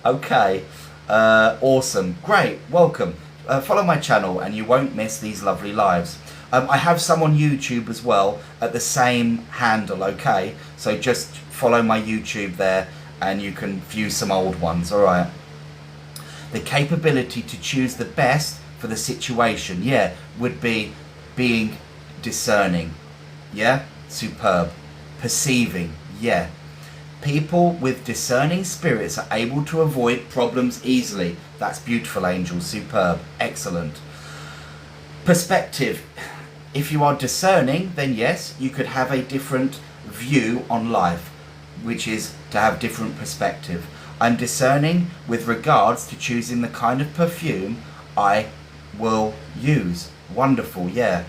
Okay. Awesome. Great. Welcome. Follow my channel and you won't miss these lovely lives. I have some on YouTube as well at the same handle, okay? So just follow my YouTube there and you can view some old ones, alright? The capability to choose the best for the situation, yeah, would be being discerning, yeah? Superb. Perceiving, yeah. People with discerning spirits are able to avoid problems easily. That's beautiful, Angel. Superb. Excellent. Perspective. If you are discerning, then yes, you could have a different view on life, which is to have different perspective. I'm discerning with regards to choosing the kind of perfume I will use. Wonderful, yeah.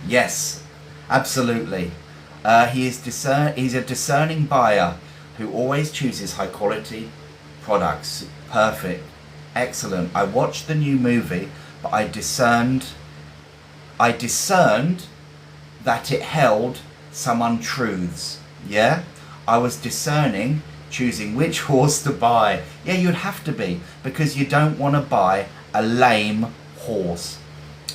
Yes, absolutely. He's a discerning buyer who always chooses high quality products. Perfect. Excellent. I watched the new movie, but I discerned that it held some untruths. Yeah? I was discerning, choosing which horse to buy. Yeah, you'd have to be, because you don't want to buy a lame horse.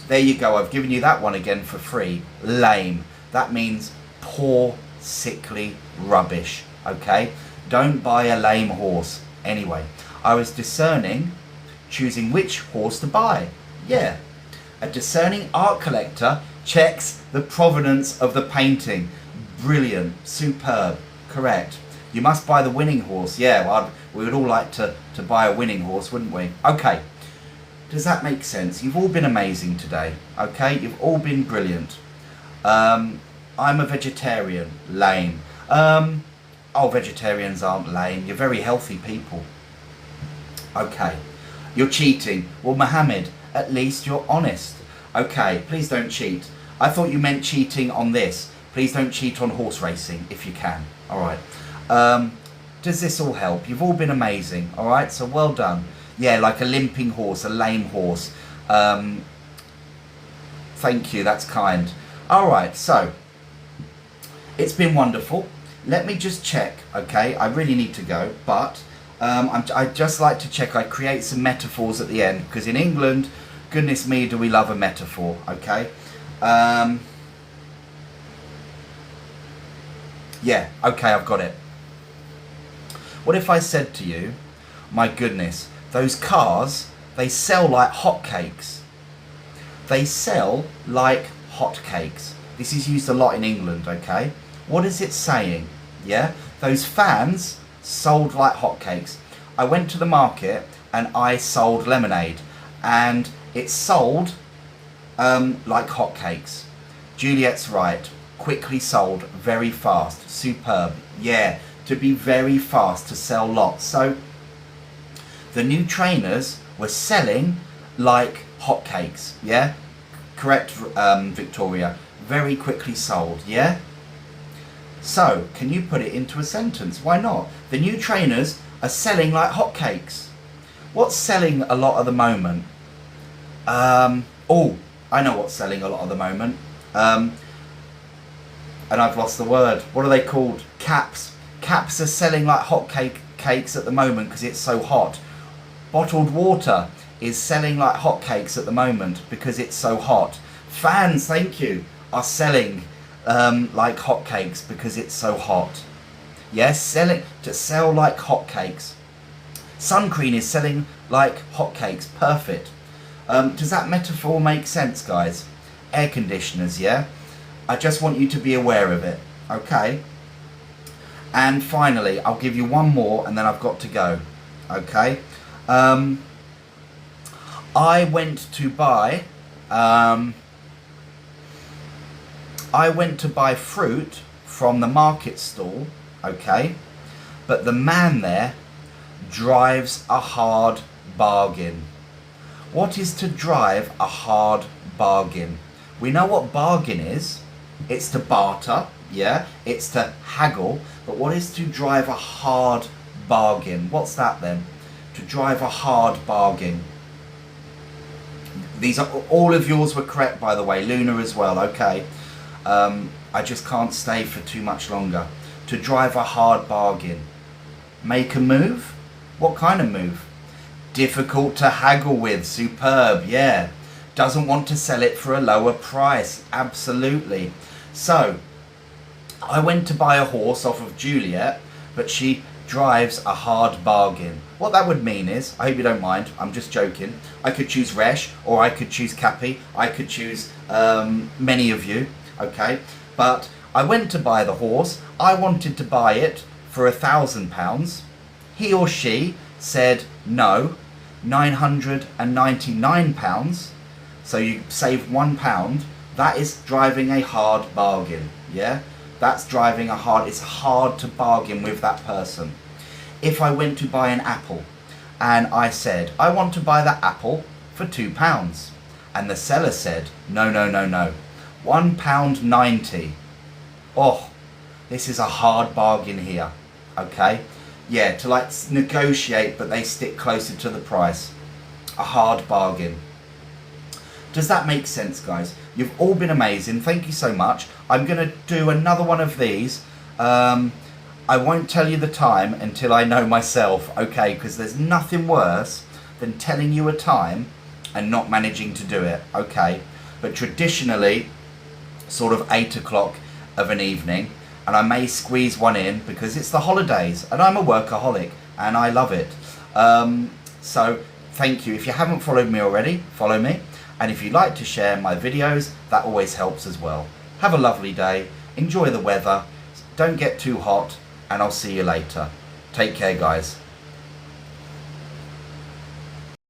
There you go, I've given you that one again for free. Lame. That means poor, sickly rubbish. Okay? Don't buy a lame horse. Anyway, I was discerning, choosing which horse to buy. Yeah. A discerning art collector checks the provenance of the painting. Brilliant. Superb. Correct. You must buy the winning horse. Yeah, well, we would all like to buy a winning horse, wouldn't we? Okay. Does that make sense? You've all been amazing today. Okay? You've all been brilliant. I'm a vegetarian. Lame. Oh, vegetarians aren't lame. You're very healthy people. Okay. You're cheating. Well, Mohammed, at least you're honest. Okay, please don't cheat. I thought you meant cheating on this. Please don't cheat on horse racing if you can. Alright. Does this all help? You've all been amazing. Alright, so well done. Yeah, like a limping horse, a lame horse. Thank you, that's kind. Alright, so it's been wonderful. Let me just check, okay? I really need to go, but I'd just like to check I create some metaphors at the end, because in England, goodness me, do we love a metaphor, okay? Yeah, okay, I've got it. What if I said to you, my goodness, those cars, they sell like hotcakes. They sell like hotcakes. This is used a lot in England, okay? What is it saying? Yeah, those fans sold like hotcakes. I went to the market and I sold lemonade, and it sold like hotcakes. Juliet's right. Quickly sold, very fast, superb. Yeah, to be very fast, to sell lots. So the new trainers were selling like hotcakes. Yeah, correct, Victoria. Very quickly sold. Yeah. So, can you put it into a sentence? Why not? The new trainers are selling like hotcakes. What's selling a lot at the moment? Oh, I know what's selling a lot at the moment. And I've lost the word. What are they called? Caps. Caps are selling like hotcakes at the moment because it's so hot. Bottled water is selling like hotcakes at the moment because it's so hot. Fans, thank you, are selling like hotcakes because it's so hot. Yes, sell like hotcakes. Sun cream is selling like hotcakes. Perfect. Does that metaphor make sense, guys? Air conditioners, yeah? I just want you to be aware of it, okay? And finally, I'll give you one more and then I've got to go, okay? I went to buy fruit from the market stall, okay? But the man there drives a hard bargain. What is to drive a hard bargain? We know what bargain is. It's to barter, yeah? It's to haggle. But what is to drive a hard bargain? What's that then? To drive a hard bargain. These are all of yours were correct, by the way. Luna as well, okay. I just can't stay for too much longer. To drive a hard bargain. Make a move? What kind of move? Difficult to haggle with. Superb, yeah. Doesn't want to sell it for a lower price. Absolutely. So, I went to buy a horse off of Juliet, but she drives a hard bargain. What that would mean is, I hope you don't mind, I'm just joking, I could choose Resh, or I could choose Cappy, I could choose many of you, okay? But I went to buy the horse, I wanted to buy it for £1,000. He or she said no, £999. So you save £1. That is driving a hard bargain. Yeah, that's driving it's hard to bargain with that person. If I went to buy an apple and I said, I want to buy that apple for £2, and the seller said, no, no, no, no, £1.90. Oh, this is a hard bargain here. Okay, yeah, to like negotiate, but they stick closer to the price. A hard bargain. Does that make sense, guys? You've all been amazing. Thank you so much. I'm going to do another one of these. I won't tell you the time until I know myself, okay? Because there's nothing worse than telling you a time and not managing to do it, okay? But traditionally, sort of 8 o'clock of an evening, and I may squeeze one in because it's the holidays and I'm a workaholic and I love it. So thank you. If you haven't followed me already, follow me. And if you'd like to share my videos, that always helps as well. Have a lovely day. Enjoy the weather. Don't get too hot, and I'll see you later. Take care, guys.